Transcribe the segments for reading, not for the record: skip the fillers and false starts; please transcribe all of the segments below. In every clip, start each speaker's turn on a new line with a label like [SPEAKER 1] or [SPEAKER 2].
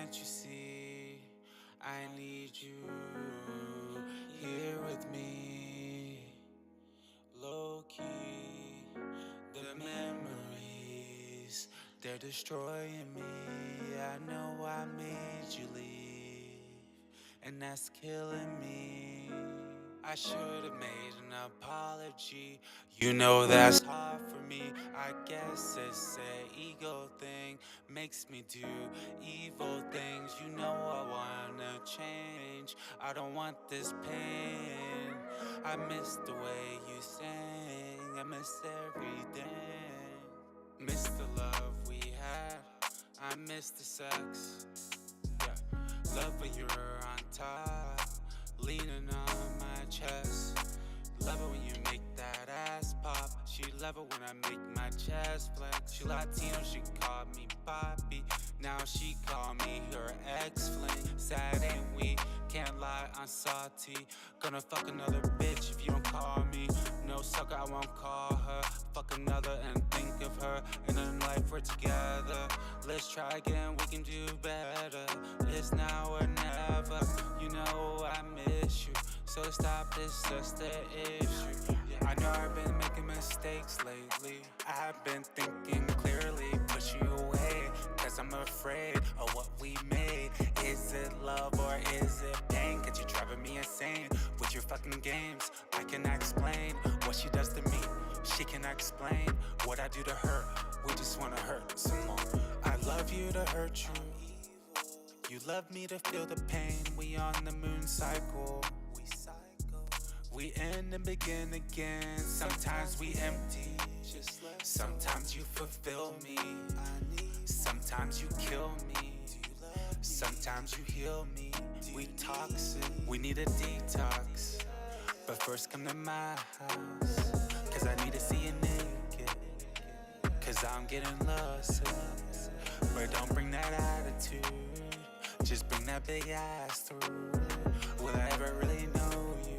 [SPEAKER 1] Can't you see? I need you here with me. Low key, the memories, they're destroying me. I know I made you leave, and that's killing me. I should have made an apology. You know that's hard for me. I guess it's an ego thing, makes me do evil things. You know I wanna change. I don't want this pain. I miss the way you sang. I miss everything. Miss the love we had. I miss the sex. Yeah. Love when you're on top, leaning on my chest. Love it when you make that ass pop. She love it when I make my chest flex. She Latino, she called me Poppy. Now she call me her ex-fling. Sad ain't we? Can't lie, I'm salty. Gonna fuck another bitch if you don't call me. No sucker, I won't call her. Fuck another and think of her. And in life we're together. Let's try again, we can do better. It's now or never. You know I miss you. So stop, it's just the issue. I know I've been making mistakes lately. I've been thinking clearly, push you away, cause I'm afraid of what we made. Is it love or is it pain? Cause you're driving me insane with your fucking games. I cannot explain what she does to me. She cannot explain what I do to her. We just wanna hurt some more. I love you to hurt you. You love me to feel the pain. We on the moon cycle. We end and begin again. Sometimes we empty. Sometimes you fulfill me. Sometimes you kill me. Sometimes you heal me. We toxic. We need a detox. But first come to my house. Cause I need to see you naked. Cause I'm getting lost. But don't bring that attitude. Just bring that big ass through. Will I ever really know you?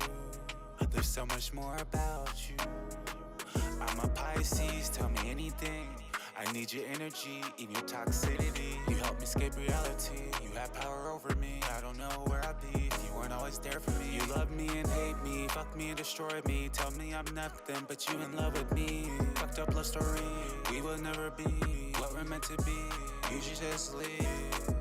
[SPEAKER 1] There's so much more about you. I'm a Pisces, tell me anything. I need your energy, even your toxicity. You help me escape reality. You have power over me. I don't know where I'd be if you weren't always there for me. You love me and hate me, fuck me and destroy me. Tell me I'm nothing, but you in love with me. Fucked up love story. We will never be what we're meant to be. You should just leave.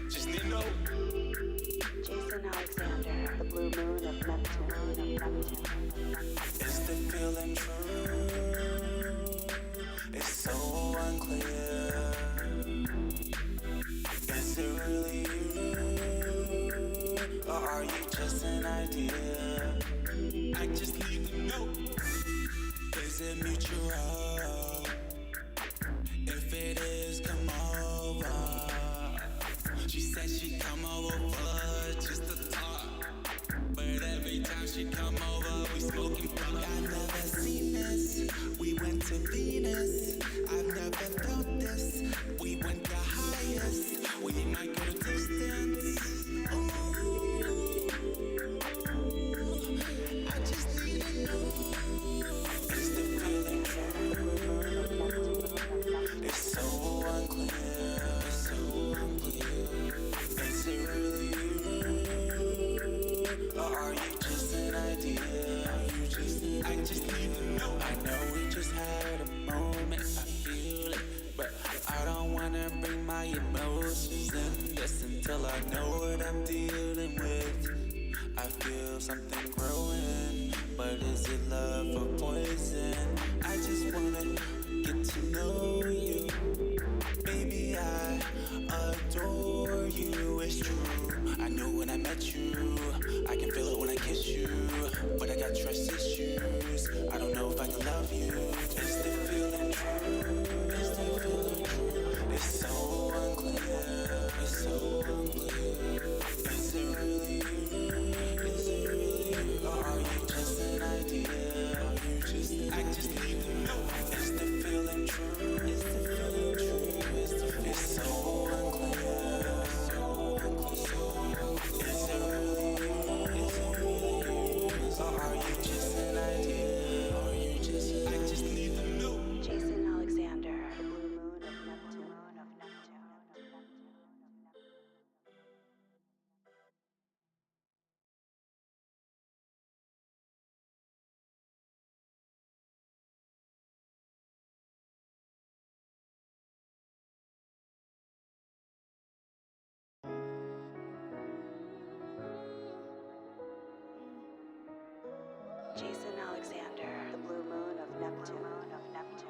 [SPEAKER 1] Just need to know.
[SPEAKER 2] Jason Alexander, the blue moon of Neptune.
[SPEAKER 1] Is the feeling true? It's so unclear. Is it really you? Or are you just an idea? I just need to know. Is it mutual? If it is, come over. She said she'd come over for just to talk. But every time she come over, we smoking fuck. I've never seen this. We went to Venus. I've never felt this. We went the highest. We might go distance. Ooh. I just need to know. Is the feeling true? It's so unclear. It's so unclear. Is it really you? Or are you just an idea? I just need to know. I know we just had a moment. I feel it. But I don't wanna bring my emotions in this until I know what I'm dealing with. I feel something growing. But is it love or poison? I just wanna get to know you. Baby, I adore you it's true. I knew when I met you, I can feel it when I kiss you, but I got trust issues. I don't know if I can love you. Is the feeling true? Is the feeling true? It's so unclear. It's so unclear. Is it really you? Is it really you? Or are you just an idea? Are you just I just need to know. Is the feeling true? Is the feeling true? Is the feeling it's so unclear. So unclear. Is it really you? Is it really you? Or are you just an idea? Are you just I just need to know.
[SPEAKER 2] Jason Alexander, the blue moon of Neptune. Jason Alexander, the blue moon of Neptune.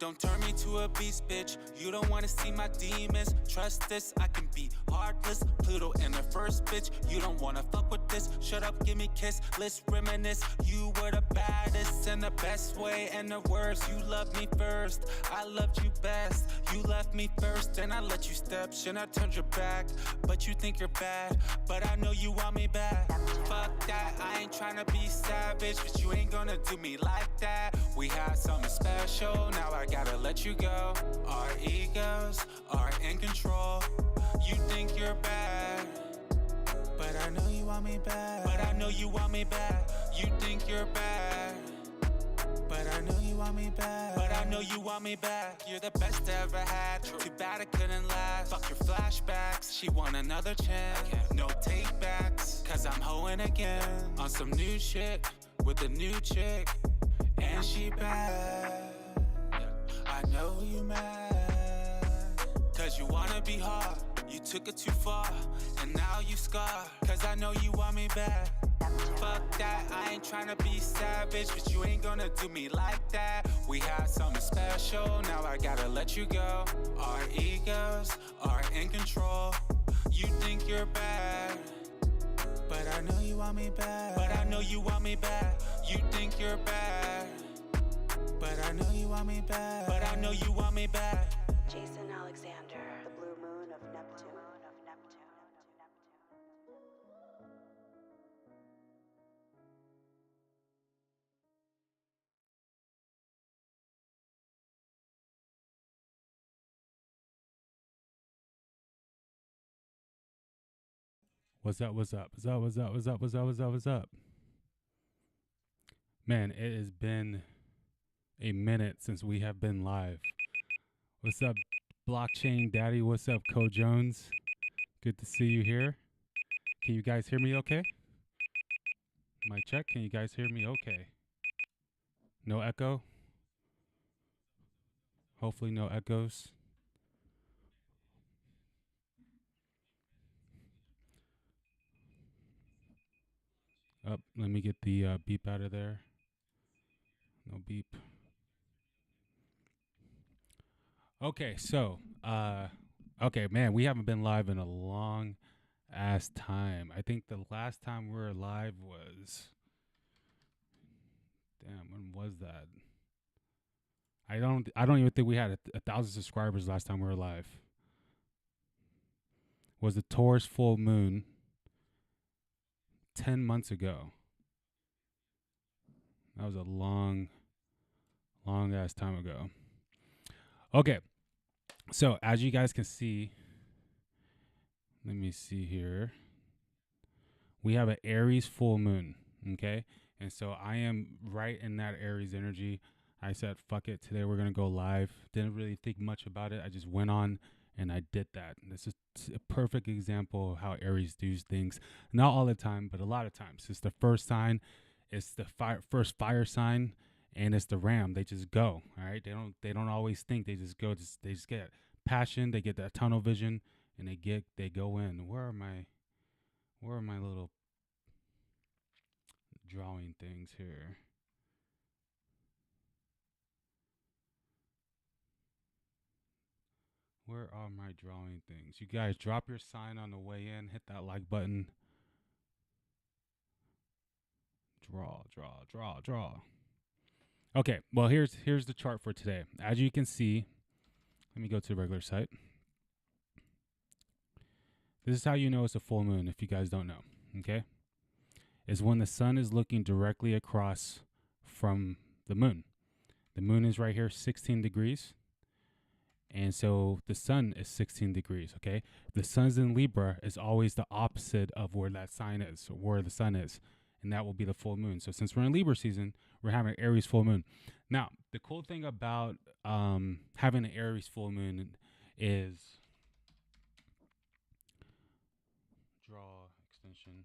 [SPEAKER 1] Don't turn me to a beast, bitch. You don't wanna see my demons. Trust this, I can be heartless. Pluto in the first, bitch. You don't wanna fuck with this. Shut up, give me kiss. Let's reminisce. You were the baddest in the best way and the worst. You loved me first. I loved you best. You left me first, and I let you step. Should I turned your back? But you think you're bad. But I know you want me back. Fuck that. I ain't tryna be savage, but you ain't gonna do me like that. We had something special. Now I gotta let you go. Our egos are in control. You think you're bad, but I know you want me back. But I know you want me back. You think you're bad, but I know you want me back. But I know you want me back. You're the best I ever had. Too bad it couldn't last. Fuck your flashbacks. She want another chance. No take backs, cause I'm hoeing again. On some new shit with a new chick, and she bad. I know you mad, cause you wanna be hard. You took it too far, and now you scarred. Cause I know you want me back. Fuck that, I ain't tryna be savage, but you ain't gonna do me like that. We had something special, now I gotta let you go. Our egos are in control. You think you're bad, but I know you want me back. But I know you want me back. You think you're bad, but I know you want me back. But I know you want me back.
[SPEAKER 2] Jason Alexander, the blue moon of Neptune.
[SPEAKER 3] What's up? What's up? What's up? What's up? What's up? What's up? What's up? What's up? Man, it has been a minute since we have been live. What's up, Blockchain Daddy? What's up, Co Jones? Good to see you here. Can you guys hear me okay? Mic check. Can you guys hear me okay? No echo? Hopefully no echoes. Up, let me get the beep out of there. No beep. Okay, so okay, man, we haven't been live in a long ass time. I think the last time we were live was, damn, when was that? I don't even think we had 1,000 subscribers last time we were live. Was the Taurus full moon 10 months ago. That was a long ass time ago. Okay. So, as you guys can see, let me see here. We have an Aries full moon, okay? And so I am right in that Aries energy. I said, fuck it, today we're going to go live. Didn't really think much about it. I just went on and I did that. And this is a perfect example of how Aries does things. Not all the time, but a lot of times. It's the first sign, it's the first fire sign, and it's the ram. They just go, all right? They don't always think. They just go. They just get passion. They get that tunnel vision, and they go in. Where are my little drawing things here? Where are my drawing things? You guys drop your sign on the way in. Hit that like button. Draw. Okay, well here's the chart for today. As you can see, let me go to the regular site. This is how you know it's a full moon if you guys don't know, okay? Is when the sun is looking directly across from the moon. The moon is right here, 16 degrees. And so the sun is 16 degrees, okay? The sun's in Libra is always the opposite of where that sign is, or where the sun is. And that will be the full moon. So since we're in Libra season, we're having an Aries full moon. Now, the cool thing about having an Aries full moon is draw extension.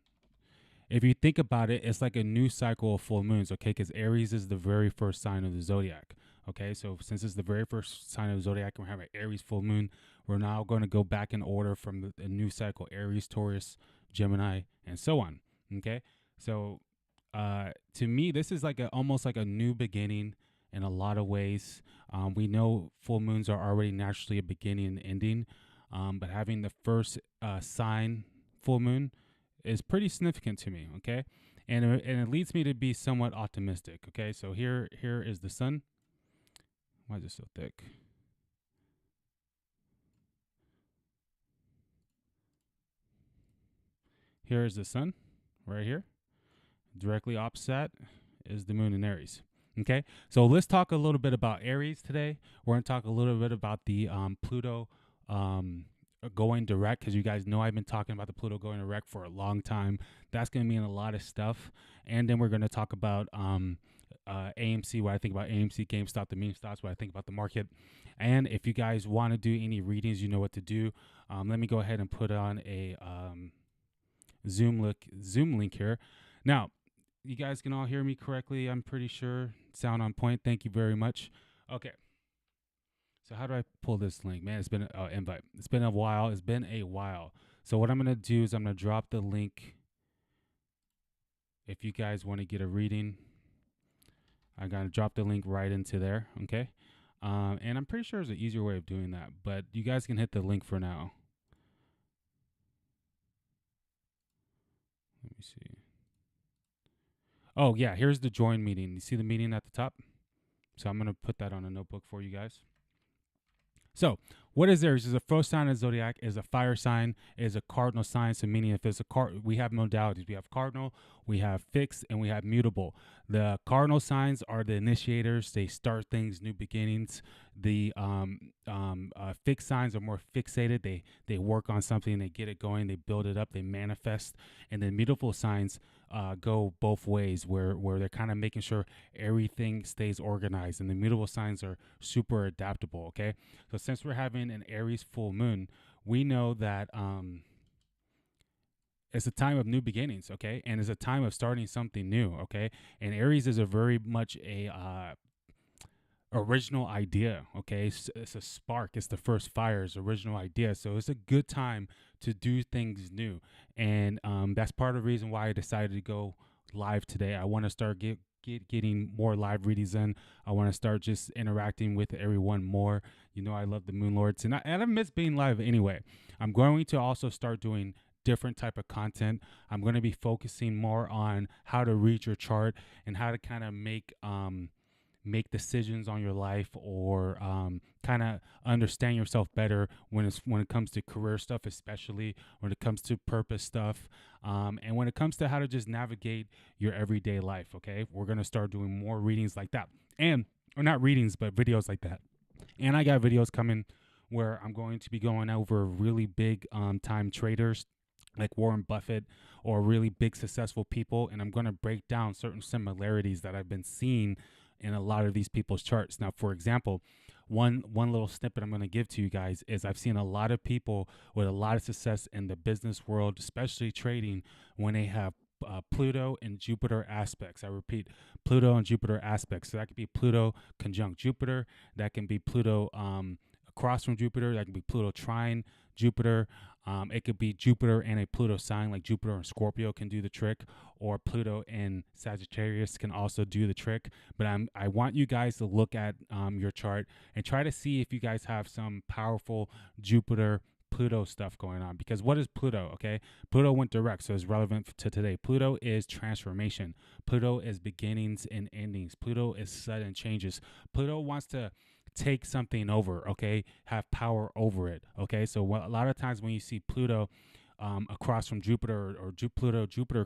[SPEAKER 3] If you think about it, it's like a new cycle of full moons, okay? Because Aries is the very first sign of the zodiac, okay? So since it's the very first sign of the zodiac and we're having Aries full moon, we're now going to go back in order from the new cycle: Aries, Taurus, Gemini, and so on, okay? So to me, this is like almost like a new beginning in a lot of ways. We know full moons are already naturally a beginning and ending, but having the first sign full moon is pretty significant to me, okay? And it leads me to be somewhat optimistic, okay? So here is the sun. Why is it so thick? Here is the sun, right here. Directly opposite is the moon in Aries, okay? So let's talk a little bit about Aries today. We're going to talk a little bit about the Pluto going direct, because you guys know I've been talking about the Pluto going direct for a long time. That's going to mean a lot of stuff. And then we're going to talk about AMC, what I think about AMC, Gamestop, the meme stocks, what I think about the market. And if you guys want to do any readings, you know what to do. Let me go ahead and put on a Zoom link here. Now, you guys can all hear me correctly, I'm pretty sure. Sound on point. Thank you very much. Okay. So how do I pull this link? Man, it's been invite. It's been a while. So what I'm going to do is I'm going to drop the link. If you guys want to get a reading, I'm going to drop the link right into there, okay? And I'm pretty sure there's an easier way of doing that, but you guys can hit the link for now. Let me see. Oh, yeah, here's the join meeting. You see the meeting at the top? So I'm going to put that on a notebook for you guys. So, what is Aries? Is a first sign of zodiac, is a fire sign, is a cardinal sign. So, meaning if it's we have modalities. We have cardinal, we have fixed, and we have mutable. The cardinal signs are the initiators. They start things, new beginnings. The fixed signs are more fixated. They work on something, they get it going, they build it up, they manifest. And then mutable signs go both ways, where they're kind of making sure everything stays organized. And the mutable signs are super adaptable, okay? So since we're having an Aries full moon, we know that it's a time of new beginnings, okay? And it's a time of starting something new, okay? And Aries is a very much a original idea, okay? It's a spark. It's the first fire. It's original idea. So it's a good time to do things new. And that's part of the reason why I decided to go live today. I want to start getting more live readings in. I want to start just interacting with everyone more. You know, I love the Moon Lords, and I miss being live anyway. I'm going to also start doing different type of content. I'm going to be focusing more on how to read your chart and how to kind of make decisions on your life, or kind of understand yourself better when it comes to career stuff, especially when it comes to purpose stuff, and when it comes to how to just navigate your everyday life. Okay, we're gonna start doing more readings like that, or not readings, but videos like that. And I got videos coming where I'm going to be going over really big time traders like Warren Buffett, or really big successful people, and I'm going to break down certain similarities that I've been seeing in a lot of these people's charts. Now, for example, one little snippet I'm going to give to you guys is I've seen a lot of people with a lot of success in the business world, especially trading, when they have Pluto and Jupiter aspects. I repeat, Pluto and Jupiter aspects. So that could be Pluto conjunct Jupiter. That can be Pluto across from Jupiter. That can be Pluto trine Jupiter. It could be Jupiter and a Pluto sign, like Jupiter and Scorpio can do the trick, or Pluto and Sagittarius can also do the trick. But I want you guys to look at your chart and try to see if you guys have some powerful Jupiter Pluto stuff going on. Because what is Pluto? Okay, Pluto went direct, so it's relevant to today. Pluto is transformation. Pluto is beginnings and endings. Pluto is sudden changes. Pluto wants to take something over, okay, have power over it, okay. So a lot of times when you see Pluto across from Jupiter or Pluto Jupiter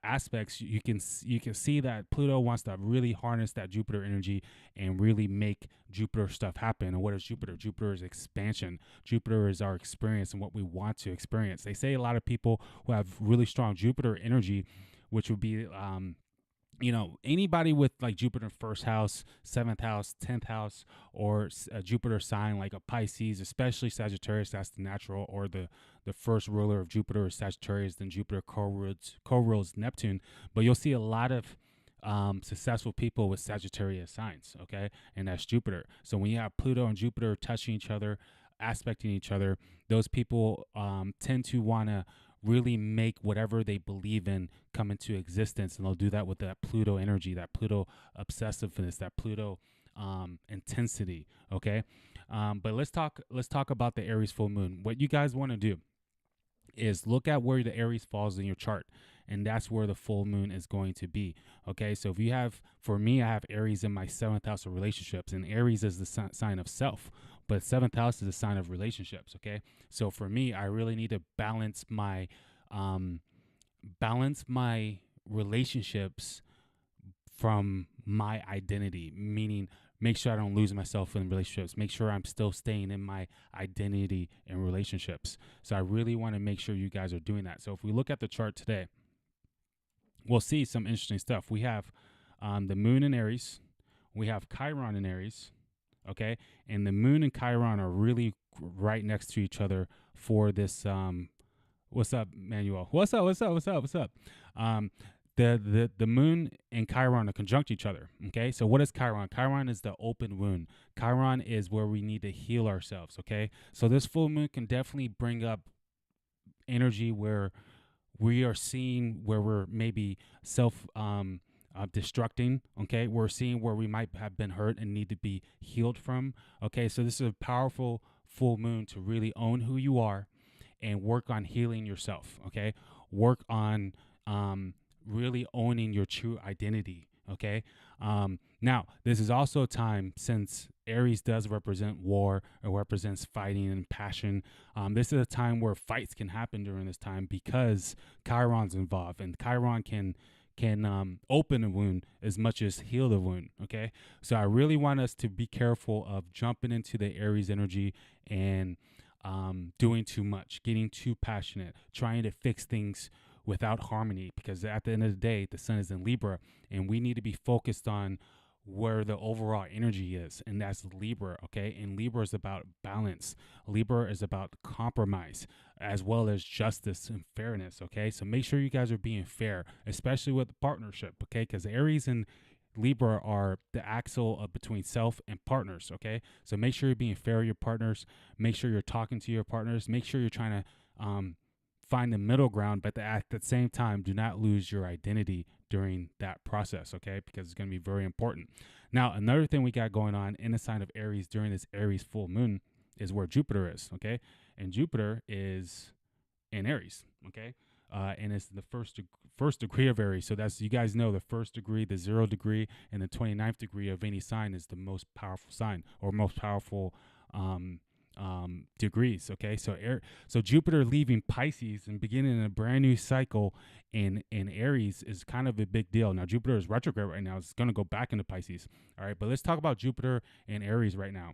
[SPEAKER 3] aspects, you can see that Pluto wants to really harness that Jupiter energy and really make Jupiter stuff happen. And what is Jupiter? Jupiter is expansion. Jupiter is our experience and what we want to experience. They say a lot of people who have really strong Jupiter energy, which would be anybody with like Jupiter first house, seventh house, 10th house, or a Jupiter sign like a Pisces, especially Sagittarius, that's the natural, or the first ruler of Jupiter is Sagittarius, then Jupiter co-rules Neptune. But you'll see a lot of successful people with Sagittarius signs, okay? And that's Jupiter. So when you have Pluto and Jupiter touching each other, aspecting each other, those people tend to want to really make whatever they believe in come into existence, and they'll do that with that Pluto energy, that Pluto obsessiveness, that Pluto intensity. Okay, but let's talk about the Aries full moon. What you guys want to do is look at where the Aries falls in your chart, and that's where the full moon is going to be. Okay, so if you have, for me, I have Aries in my 7th house of relationships, and Aries is the sign of self, but 7th house is a sign of relationships. Okay, so for me, I really need to balance my relationships from my identity, meaning make sure I don't lose myself in relationships, make sure I'm still staying in my identity in relationships. So I really want to make sure you guys are doing that. So if we look at the chart today, we'll see some interesting stuff. We have the moon in Aries, we have Chiron in Aries, okay, and the moon and Chiron are really right next to each other for this what's up, Manuel? What's up? The moon and Chiron are conjunct each other. Okay, so what is Chiron? Chiron is the open wound. Chiron is where we need to heal ourselves. Okay, so this full moon can definitely bring up energy where we are seeing where we're maybe self destructing. Okay, we're seeing where we might have been hurt and need to be healed from. Okay, so this is a powerful full moon to really own who you are and work on healing yourself. Okay, work on really owning your true identity. Okay, now this is also a time, since Aries does represent war or represents fighting and passion. This is a time where fights can happen during this time because Chiron's involved, and Chiron can open a wound as much as heal the wound. Okay, so I really want us to be careful of jumping into the Aries energy and doing too much, getting too passionate, trying to fix things without harmony, because at the end of the day, the sun is in Libra, and we need to be focused on where the overall energy is, and that's Libra. Okay, and Libra is about balance. Libra is about compromise as well as justice and fairness. Okay, so make sure you guys are being fair, especially with the partnership. Okay, because Aries and Libra are the axle of between self and partners. Okay, so make sure you're being fair with your partners. Make sure you're talking to your partners. Make sure you're trying to find the middle ground, but at the same time, do not lose your identity during that process, okay? Because it's going to be very important. Now, another thing we got going on in the sign of Aries during this Aries full moon is where Jupiter is, okay? And Jupiter is in Aries, okay? And it's the first degree of Aries. So that's, you guys know, the first degree, the 0 degree, and the 29th degree of any sign is the most powerful sign, or most powerful degrees. Okay, so Jupiter leaving Pisces and beginning a brand new cycle in Aries is kind of a big deal. Now Jupiter is retrograde right now. It's going to go back into Pisces. All right, but let's talk about Jupiter and Aries right now.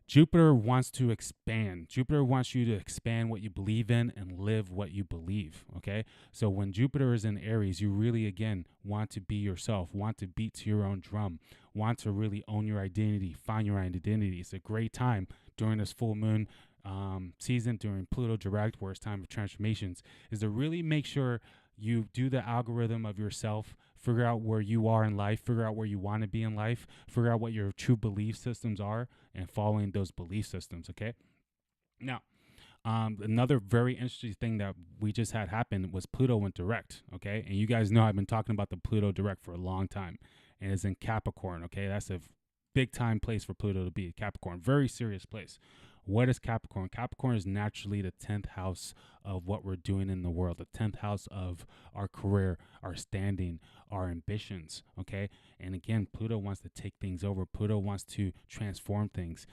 [SPEAKER 3] Jupiter wants to expand. Jupiter wants you to expand what you believe in and live what you believe, okay? So when Jupiter is in Aries, you really, again, want to be yourself, want to beat to your own drum, want to really own your identity, find your identity. It's a great time during this full moon season, during Pluto direct, where it's time of transformations, is to really make sure you do the algorithm of yourself, figure out where you are in life, figure out where you want to be in life, figure out what your true belief systems are, and following those belief systems, okay? Now, another very interesting thing that we just had happen was Pluto went direct. Okay, and you guys know I've been talking about the Pluto direct for a long time, and it's in Capricorn. Okay, that's a big time place for Pluto to be. Capricorn, very serious place. What is Capricorn? Capricorn is naturally the 10th house of what we're doing in the world, the 10th house of our career, our standing, our ambitions. Okay. And again, Pluto wants to take things over. Pluto wants to transform things.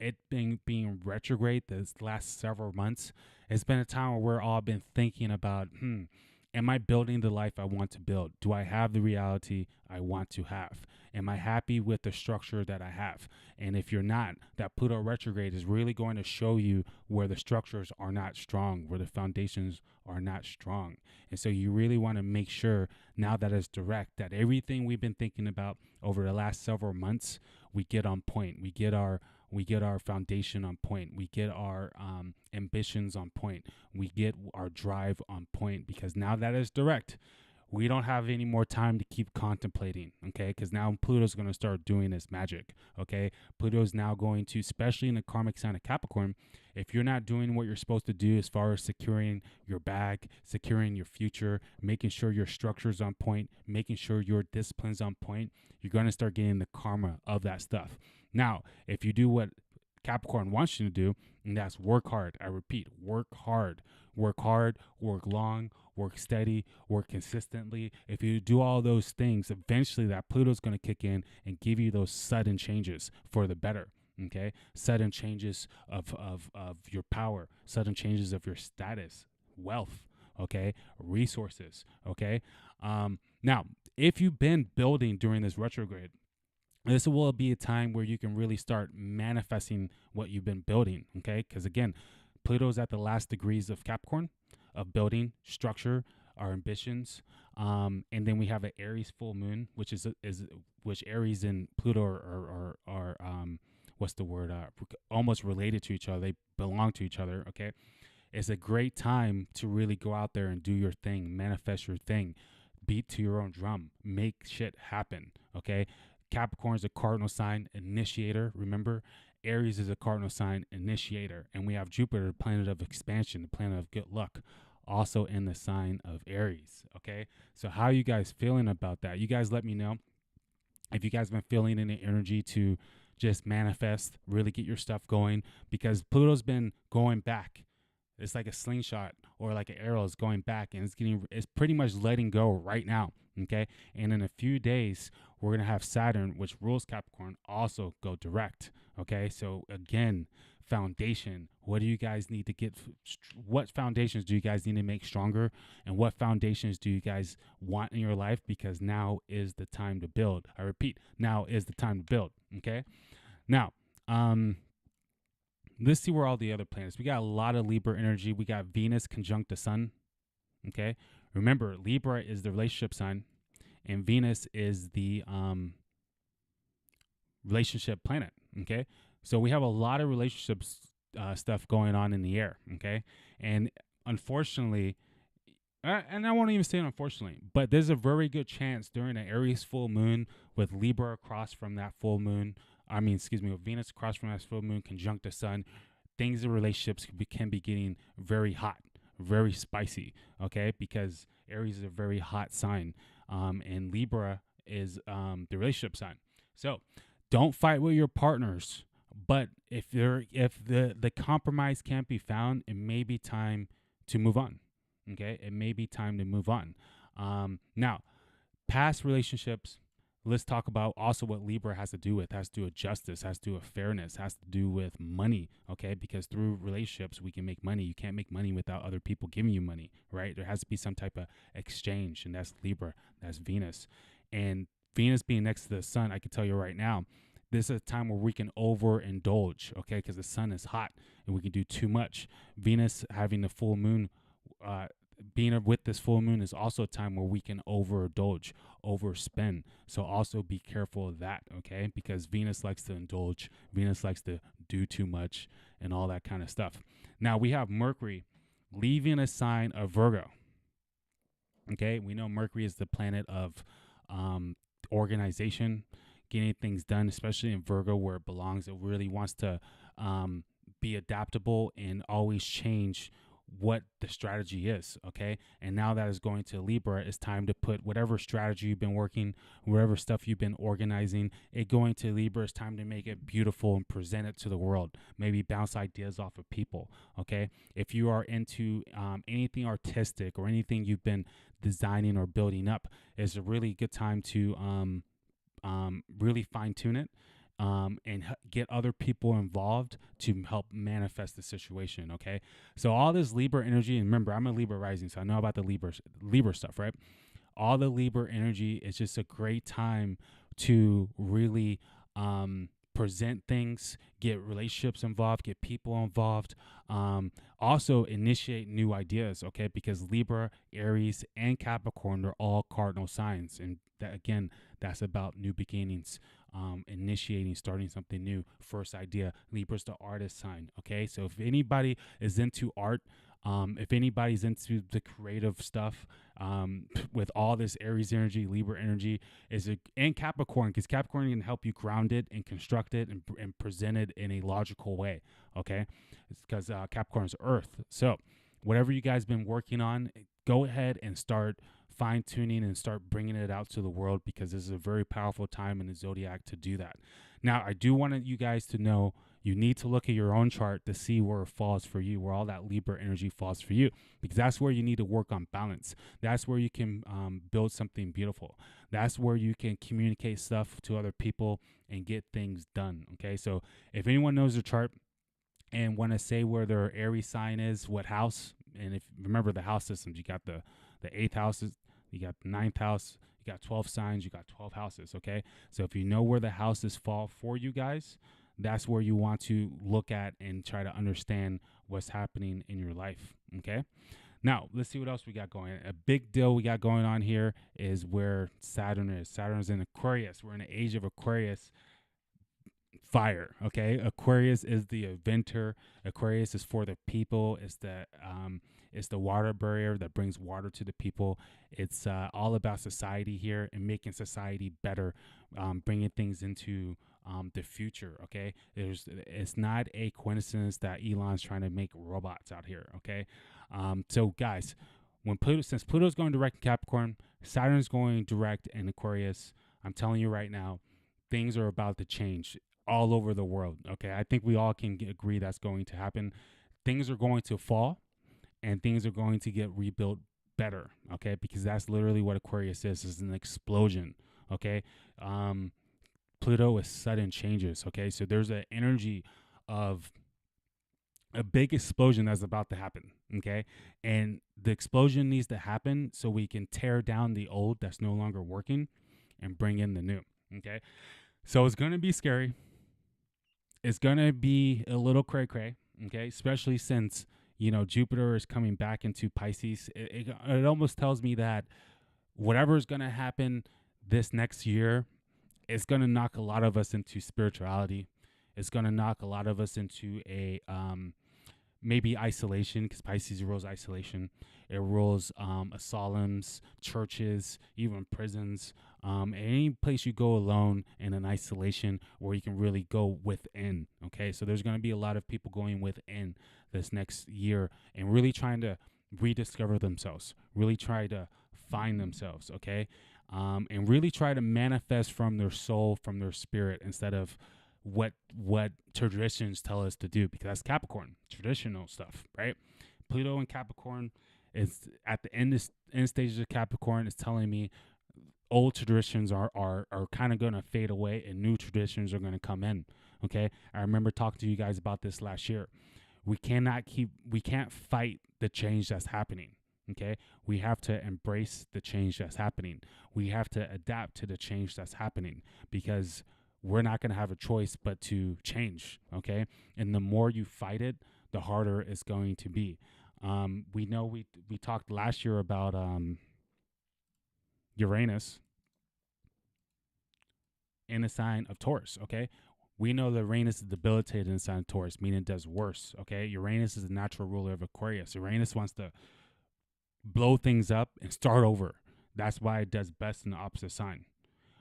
[SPEAKER 3] It being retrograde this last several months, it's been a time where we're all been thinking about, am I building the life I want to build? Do I have the reality I want to have? Am I happy with the structure that I have? And if you're not, that Pluto retrograde is really going to show you where the structures are not strong, where the foundations are not strong. And so you really want to make sure now that it's direct, that everything we've been thinking about over the last several months, we get on point. We get our foundation on point. We get our ambitions on point. We get our drive on point, because now that it's direct, we don't have any more time to keep contemplating, okay? Because now Pluto's going to start doing its magic, okay? Pluto's now going to, especially in the karmic sign of Capricorn, if you're not doing what you're supposed to do as far as securing your bag, securing your future, making sure your structure's on point, making sure your discipline's on point, you're going to start getting the karma of that stuff. Now, if you do what Capricorn wants you to do, and that's work hard. I repeat, work hard, work long, work steady, work consistently. If you do all those things, eventually that Pluto's going to kick in and give you those sudden changes for the better. Okay, sudden changes of your power, sudden changes of your status, wealth. Okay, resources. Okay, now if you've been building during this retrograde, this will be a time where you can really start manifesting what you've been building, okay? Because again, Pluto's at the last degrees of Capricorn, of building, structure, our ambitions, and then we have an Aries full moon, which is which Aries and Pluto are what's the word? Almost related to each other. They belong to each other, okay? It's a great time to really go out there and do your thing, manifest your thing, beat to your own drum, make shit happen, okay? Capricorn is a cardinal sign initiator. Remember, Aries is a cardinal sign initiator. And we have Jupiter, the planet of expansion, the planet of good luck, also in the sign of Aries. Okay. So, how are you guys feeling about that? You guys let me know if you guys been feeling any energy to just manifest, really get your stuff going, because Pluto's been going back. It's like a slingshot or like an arrow is going back, and it's pretty much letting go right now. Okay. And in a few days, we're going to have Saturn, which rules Capricorn, also go direct. Okay. So again, foundation. What do you guys need to get? What foundations do you guys need to make stronger? And what foundations do you guys want in your life? Because now is the time to build. I repeat, now is the time to build. Okay. Now, let's see where all the other planets. We got a lot of Libra energy. We got Venus conjunct the Sun. Okay. Remember, Libra is the relationship sign, and Venus is the relationship planet. Okay. So we have a lot of relationships stuff going on in the air. Okay. And unfortunately, and I won't even say unfortunately, but there's a very good chance during an Aries full moon with Libra across from that full moon, with Venus across from that full moon conjunct the Sun, things in relationships can be getting very hot, very spicy, okay? Because Aries is a very hot sign, and Libra is the relationship sign. So don't fight with your partners, but if the compromise can't be found, it may be time to move on. Okay, it may be time to move on. Now, past relationships. Let's talk about also what Libra has to do with. Has to do with justice. Has to do with fairness. Has to do with money. Okay, because through relationships we can make money. You can't make money without other people giving you money, right? There has to be some type of exchange, and that's Libra. That's Venus, and Venus being next to the Sun. I can tell you right now, this is a time where we can overindulge. Okay, because the Sun is hot and we can do too much. Venus having the full moon. Being with this full moon is also a time where we can overindulge, overspend. So also be careful of that, okay? Because Venus likes to indulge, Venus likes to do too much, and all that kind of stuff. Now we have Mercury leaving a sign of Virgo. Okay, we know Mercury is the planet of organization, getting things done, especially in Virgo where it belongs. It really wants to be adaptable and always change what the strategy is. Okay. And now that is going to Libra, it's time to put whatever strategy you've been working, whatever stuff you've been organizing, it going to Libra, it's time to make it beautiful and present it to the world. Maybe bounce ideas off of people. Okay. If you are into anything artistic or anything you've been designing or building up, it's a really good time to really fine tune it, and get other people involved to help manifest the situation. Okay, so all this Libra energy, and remember, I'm a Libra rising, so I know about the Libra stuff, right? All the Libra energy is just a great time to really present things, get relationships involved, get people involved, also initiate new ideas, okay? Because Libra, Aries, and Capricorn are all cardinal signs. And that, again, that's about new beginnings, initiating, starting something new, first idea. Libra's the artist sign, okay? So if anybody is into art, if anybody's into the creative stuff, with all this Aries energy, Libra energy, and Capricorn, because Capricorn can help you ground it and construct it and present it in a logical way, okay? It's because Capricorn's Earth. So whatever you guys been working on, go ahead and start fine-tuning and start bringing it out to the world, because this is a very powerful time in the zodiac to do that. Now, I do want you guys to know you need to look at your own chart to see where it falls for you, where all that Libra energy falls for you, because that's where you need to work on balance. That's where you can build something beautiful. That's where you can communicate stuff to other people and get things done, okay? So if anyone knows their chart and want to say where their Aries sign is, what house, and if remember the house systems, you got the 8th houses, you got the 9th house, you got 12 signs, you got 12 houses, okay? So if you know where the houses fall for you guys, that's where you want to look at and try to understand what's happening in your life, okay? Now, let's see what else we got going. A big deal we got going on here is where Saturn is. Saturn's in Aquarius. We're in the age of Aquarius fire, okay? Aquarius is the inventor. Aquarius is for the people. It's the water barrier that brings water to the people. It's all about society here and making society better, bringing things into the future, okay? It's not a coincidence that Elon's trying to make robots out here, okay? So guys, since Pluto's going direct in Capricorn, Saturn's going direct in Aquarius, I'm telling you right now, things are about to change all over the world, okay? I think we all can agree that's going to happen. Things are going to fall, and things are going to get rebuilt better, okay? Because that's literally what Aquarius is an explosion, okay? Pluto is sudden changes, okay? So there's an energy of a big explosion that's about to happen, okay? And the explosion needs to happen so we can tear down the old that's no longer working and bring in the new, okay? So it's going to be scary. It's going to be a little cray-cray, okay? Especially since, Jupiter is coming back into Pisces. It almost tells me that whatever is going to happen this next year, it's going to knock a lot of us into spirituality. It's going to knock a lot of us into a maybe isolation, because Pisces rules isolation. It rules asylums, churches, even prisons, any place you go alone in an isolation where you can really go within, okay? So there's going to be a lot of people going within this next year and really trying to rediscover themselves, really try to find themselves, okay? And really try to manifest from their soul, from their spirit, instead of what traditions tell us to do, because that's Capricorn, traditional stuff, right? Pluto and Capricorn is at the end stages of Capricorn. Is telling me old traditions are kind of going to fade away and new traditions are going to come in, okay? I remember talking to you guys about this last year. We can't fight the change that's happening. Okay, we have to embrace the change that's happening. We have to adapt to the change that's happening, because we're not going to have a choice but to change. Okay, and the more you fight it, the harder it's going to be. We know we talked last year about Uranus in the sign of Taurus. Okay, we know that Uranus is debilitated in the sign of Taurus, meaning it does worse. Okay, Uranus is the natural ruler of Aquarius. Uranus wants to blow things up and start over. That's why it does best in the opposite sign.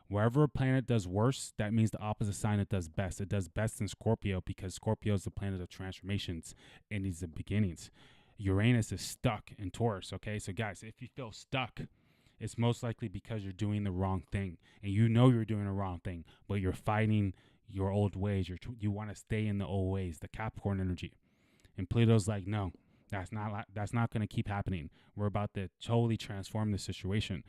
[SPEAKER 3] Wherever a planet does worse, that means the opposite sign it does best. It does best in Scorpio because Scorpio is the planet of transformations and these are beginnings. Uranus is stuck in Taurus, okay? So guys, if you feel stuck, it's most likely because you're doing the wrong thing. And you know you're doing the wrong thing, but you're fighting your old ways. You want to stay in the old ways, the Capricorn energy. And Pluto's like, no, that's not going to keep happening. We're about to totally transform the situation.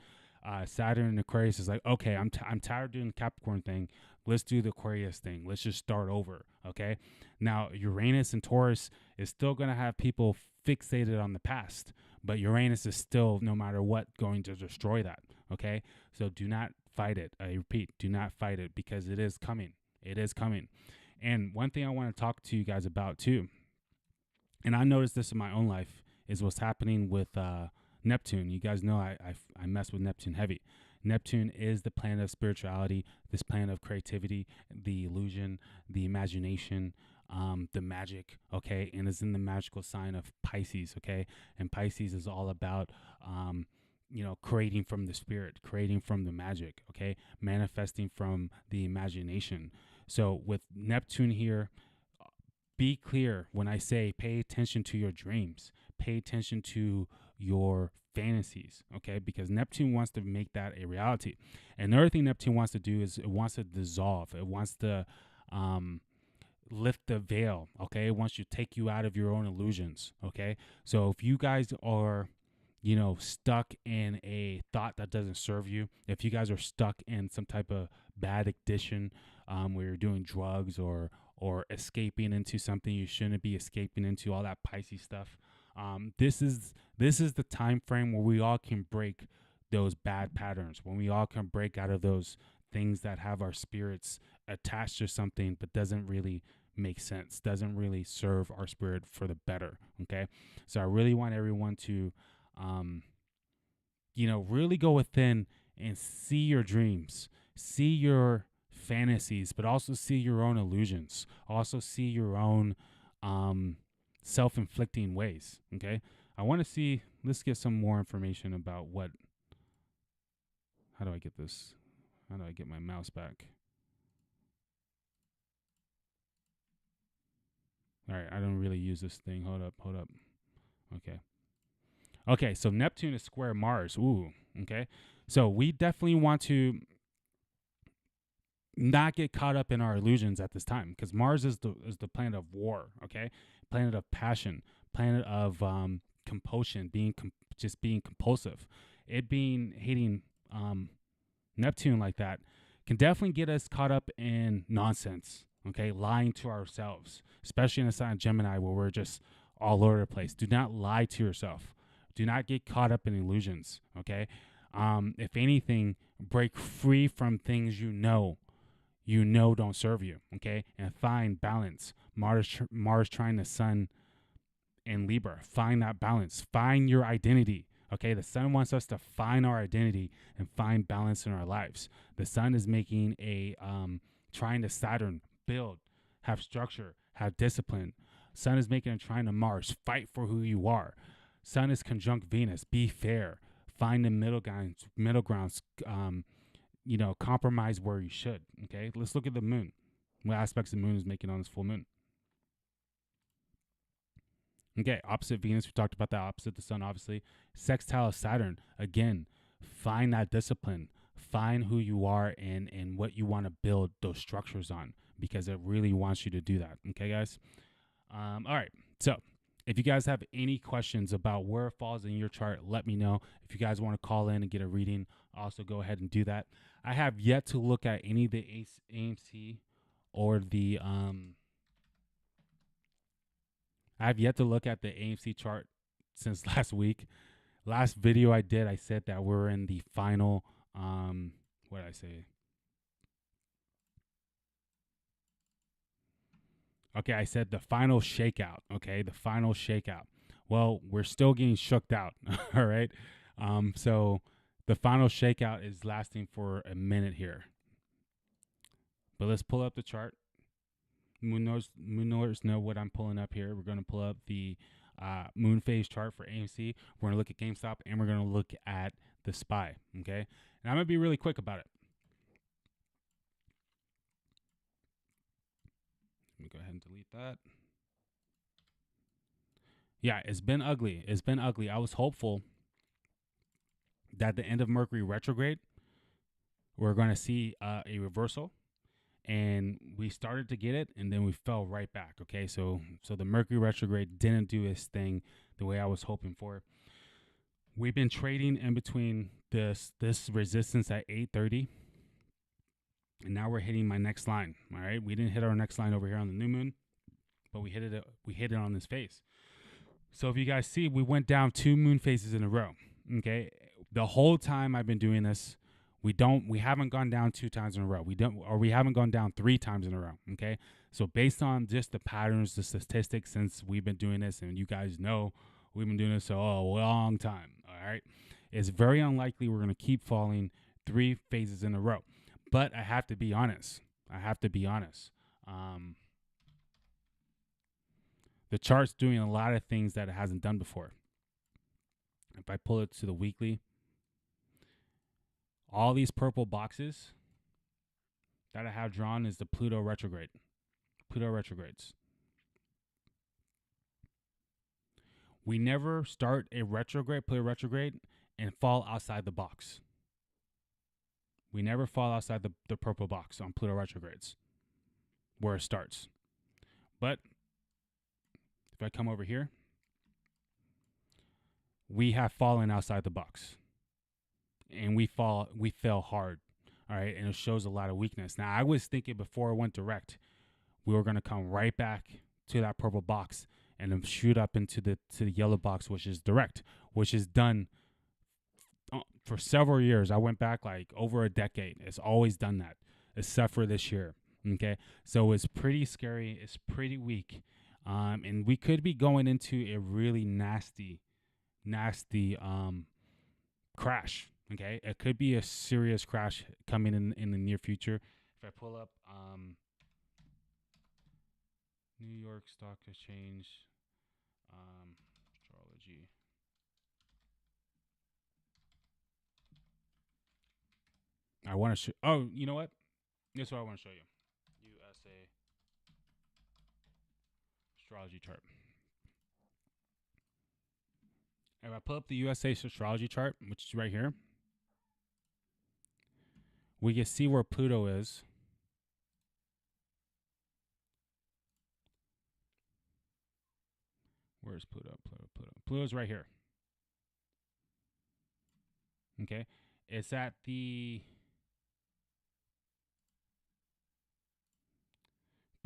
[SPEAKER 3] Saturn and Aquarius is like, okay, I'm tired of doing the Capricorn thing. Let's do the Aquarius thing. Let's just start over, okay? Now, Uranus and Taurus is still going to have people fixated on the past, but Uranus is still, no matter what, going to destroy that, okay? So do not fight it. I repeat, do not fight it because it is coming. It is coming. And one thing I want to talk to you guys about too, and I noticed this in my own life, is what's happening with Neptune. You guys know I mess with Neptune heavy. Neptune is the planet of spirituality, this planet of creativity, the illusion, the imagination, the magic, okay? And it's in the magical sign of Pisces, okay? And Pisces is all about, creating from the spirit, creating from the magic, okay? Manifesting from the imagination. So with Neptune here, be clear when I say pay attention to your dreams, pay attention to your fantasies, okay? Because Neptune wants to make that a reality. And the other thing Neptune wants to do is it wants to dissolve. It wants to lift the veil, okay? It wants to take you out of your own illusions, okay? So if you guys are, stuck in a thought that doesn't serve you, if you guys are stuck in some type of bad addiction where you're doing drugs or escaping into something you shouldn't be escaping into, all that Pisces stuff. This is the time frame where we all can break those bad patterns, when we all can break out of those things that have our spirits attached to something but doesn't really make sense, doesn't really serve our spirit for the better, okay? So I really want everyone to, really go within and see your dreams, see your fantasies, but also see your own illusions, also see your own self-inflicting ways, okay? Let's get some more information about how do I get this? How do I get my mouse back? All right, I don't really use this thing. Hold up. Okay, so Neptune is square Mars. Ooh, okay. So we definitely want to not get caught up in our illusions at this time, because Mars is the planet of war, okay? Planet of passion, planet of compulsion, just being compulsive. It being hating Neptune like that can definitely get us caught up in nonsense, okay? Lying to ourselves, especially in the sign of Gemini where we're just all over the place. Do not lie to yourself. Do not get caught up in illusions, okay? If anything, break free from things you know don't serve you, okay? And find balance. Mars trying the sun in Libra. Find that balance. Find your identity, okay? The sun wants us to find our identity and find balance in our lives. The sun is making trying to Saturn, build, have structure, have discipline. Sun is making a trine to Mars, fight for who you are. Sun is conjunct Venus, be fair. Find the middle grounds, compromise where you should, okay? Let's look at the moon. What aspects the moon is making on this full moon. Okay, opposite Venus, we talked about that, opposite the sun, obviously. Sextile of Saturn, again, find that discipline. Find who you are and what you want to build those structures on, because it really wants you to do that, okay, guys? All right, so if you guys have any questions about where it falls in your chart, let me know. If you guys want to call in and get a reading, also go ahead and do that. I have yet to look at any of the AMC or the I have yet to look at the AMC chart since last week. Last video I did, I said that we're in the final what did I say? Okay, I said the final shakeout. Okay, the final shakeout. Well, we're still getting shooked out. All right. So the final shakeout is lasting for a minute here. But let's pull up the chart. Mooners know what I'm pulling up here. We're going to pull up the moon phase chart for AMC. We're going to look at GameStop, and we're going to look at the SPY. Okay. And I'm going to be really quick about it. that. Yeah, it's been ugly. It's been ugly. I was hopeful that the end of Mercury retrograde, we're going to see a reversal, and we started to get it, and then we fell right back. Okay, so the Mercury retrograde didn't do its thing the way I was hoping for. We've been trading in between this resistance at 830, and now we're hitting my next line. All right, we didn't hit our next line over here on the new moon, but we hit it. We hit it on this phase. So if you guys see, we went down 2 moon phases in a row. Okay, the whole time I've been doing this, we haven't gone down 2 times in a row. We haven't gone down 3 times in a row. Okay, so based on just the patterns, the statistics, since we've been doing this, and you guys know we've been doing this a long time. All right, it's very unlikely we're gonna keep falling 3 phases in a row. But I have to be honest. The chart's doing a lot of things that it hasn't done before. If I pull it to the weekly, all these purple boxes that I have drawn is the Pluto retrograde. Pluto retrogrades. We never start a retrograde, Pluto retrograde, and fall outside the box. We never fall outside the purple box on Pluto retrogrades, where it starts. But if I come over here, we have fallen outside the box, and we fell hard. All right, and it shows a lot of weakness. Now, I was thinking before it went direct, we were going to come right back to that purple box and then shoot up into the yellow box, which is direct, which is done for several years. I went back like over a decade. It's always done that, except for this year. Okay, so it's pretty scary. It's pretty weak, and we could be going into a really nasty crash. Okay, it could be a serious crash coming in the near future. If I pull up New York Stock Exchange astrology. I want to show. Oh, you know what? This is what I want to show you. USA astrology chart. If I pull up the USA astrology chart, which is right here, we can see where Pluto is. Where's Pluto? Pluto's right here. Okay. It's at the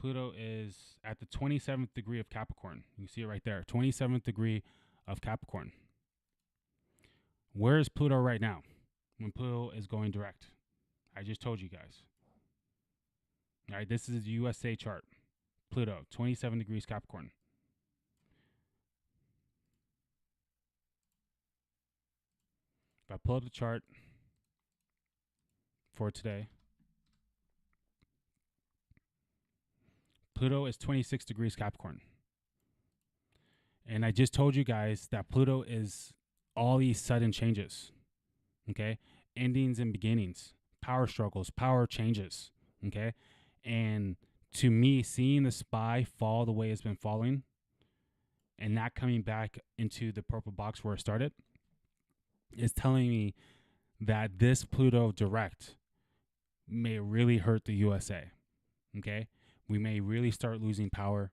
[SPEAKER 3] Pluto is at the 27th degree of Capricorn. You can see it right there. 27th degree of Capricorn. Where is Pluto right now when Pluto is going direct? I just told you guys. All right, this is the USA chart. Pluto, 27 degrees Capricorn. If I pull up the chart for today, Pluto is 26 degrees Capricorn. And I just told you guys that Pluto is all these sudden changes, okay? Endings and beginnings, power struggles, power changes, okay? And to me, seeing the SPY fall the way it's been falling and not coming back into the purple box where it started is telling me that this Pluto direct may really hurt the USA, okay? We may really start losing power.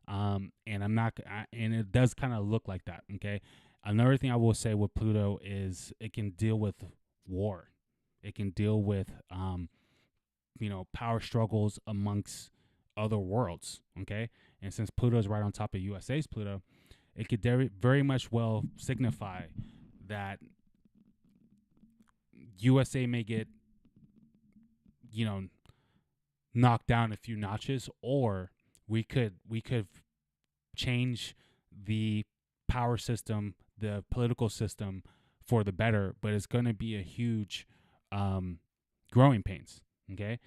[SPEAKER 3] And it does kind of look like that. Okay. Another thing I will say with Pluto is it can deal with war. It can deal with, power struggles amongst other worlds. Okay. And since Pluto is right on top of USA's Pluto, it could very much well signify that USA may get, knocked down a few notches, or we could change the power system, the political system for the better, but it's going to be a huge growing pains. Okay,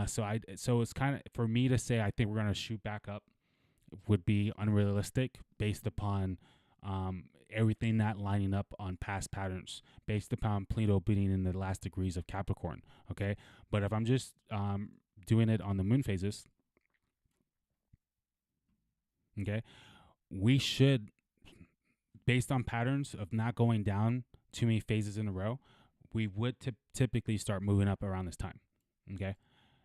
[SPEAKER 3] so it's kind of, for me to say I think we're going to shoot back up would be unrealistic based upon everything not lining up on past patterns, based upon Pluto being in the last degrees of Capricorn. Okay, but if I'm just doing it on the moon phases, Okay, we should, based on patterns of not going down too many phases in a row, we would typically start moving up around this time. Okay.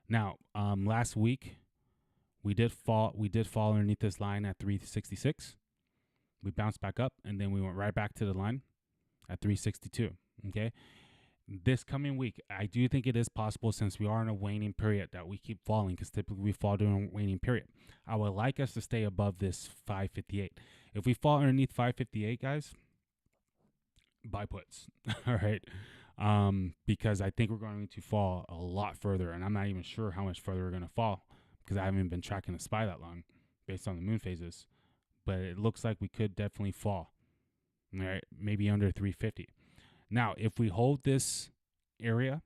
[SPEAKER 3] Now, last week we did fall. We did fall underneath this line at 366. We bounced back up, and then we went right back to the line at 362. Okay. This coming week, I do think it is possible, since we are in a waning period, that we keep falling, because typically we fall during a waning period. I would like us to stay above this 558. If we fall underneath 558, guys, buy puts. All right. Because I think we're going to fall a lot further, and I'm not even sure how much further we're going to fall, because I haven't been tracking the SPY that long based on the moon phases. But it looks like we could definitely fall. All right. Maybe under 350. Now, if we hold this area,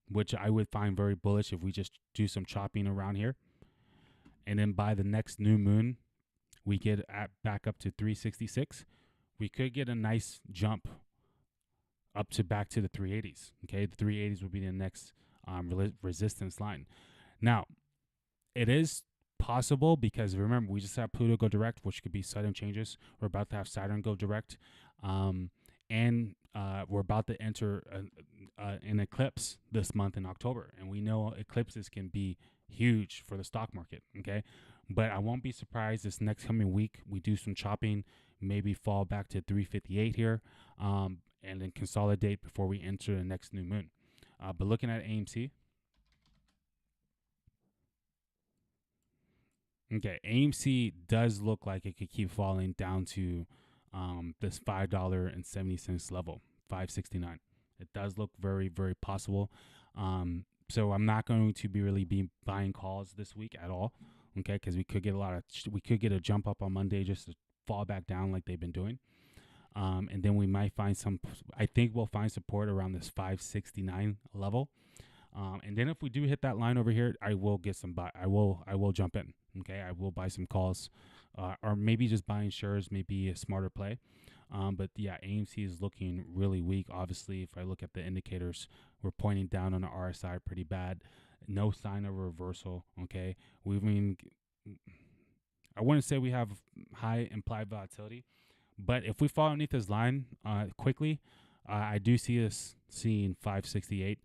[SPEAKER 3] which I would find very bullish if we just do some chopping around here, and then by the next new moon, we get back up to 366, we could get a nice jump up to back to the 380s. Okay, the 380s would be the next resistance line. Now, it is possible, because remember, we just had Pluto go direct, which could be sudden changes. We're about to have Saturn go direct, and we're about to enter an eclipse this month in October, and we know eclipses can be huge for the stock market. Okay, but I won't be surprised this next coming week we do some chopping, maybe fall back to 358 here, and then consolidate before we enter the next new moon. But looking at AMC, okay, AMC does look like it could keep falling down to this $5.70 level, 569. It does look very, very possible. So I'm not going to be buying calls this week at all, okay? Because we could get a jump up on Monday just to fall back down like they've been doing. And then we might find I think we'll find support around this 569 level. And then if we do hit that line over here, I will get some buy. I will jump in. Okay, I will buy some calls, or maybe just buying shares, maybe a smarter play. But yeah, AMC is looking really weak. Obviously, if I look at the indicators, we're pointing down on the RSI pretty bad. No sign of reversal. Okay, I wouldn't say we have high implied volatility, but if we fall underneath this line quickly, I do see us seeing 568.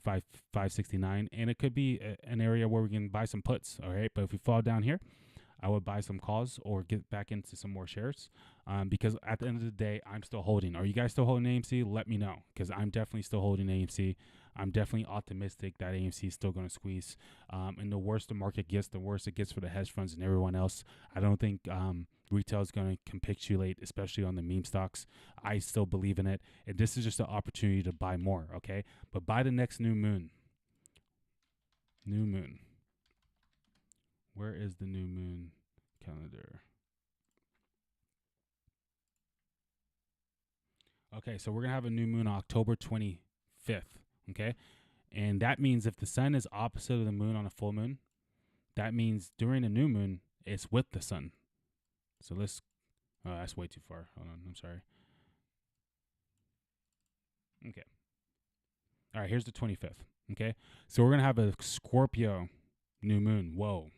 [SPEAKER 3] 569, and it could be an area where we can buy some puts. All right, but if we fall down here, I would buy some calls or get back into some more shares, because at the end of the day, I'm still holding. Are you guys still holding AMC? Let me know, because I'm definitely still holding AMC. I'm definitely optimistic that AMC is still going to squeeze. And the worse the market gets, the worse it gets for the hedge funds and everyone else. I don't think retail is going to capitulate, especially on the meme stocks. I still believe in it. And this is just an opportunity to buy more, okay? But by the next new moon, where is the new moon calendar? Okay, so we're going to have a new moon on October 25th, okay? And that means if the sun is opposite of the moon on a full moon, that means during a new moon, it's with the sun. So that's way too far. Hold on, I'm sorry. Okay. All right, here's the 25th, okay? So we're going to have a Scorpio new moon. Whoa.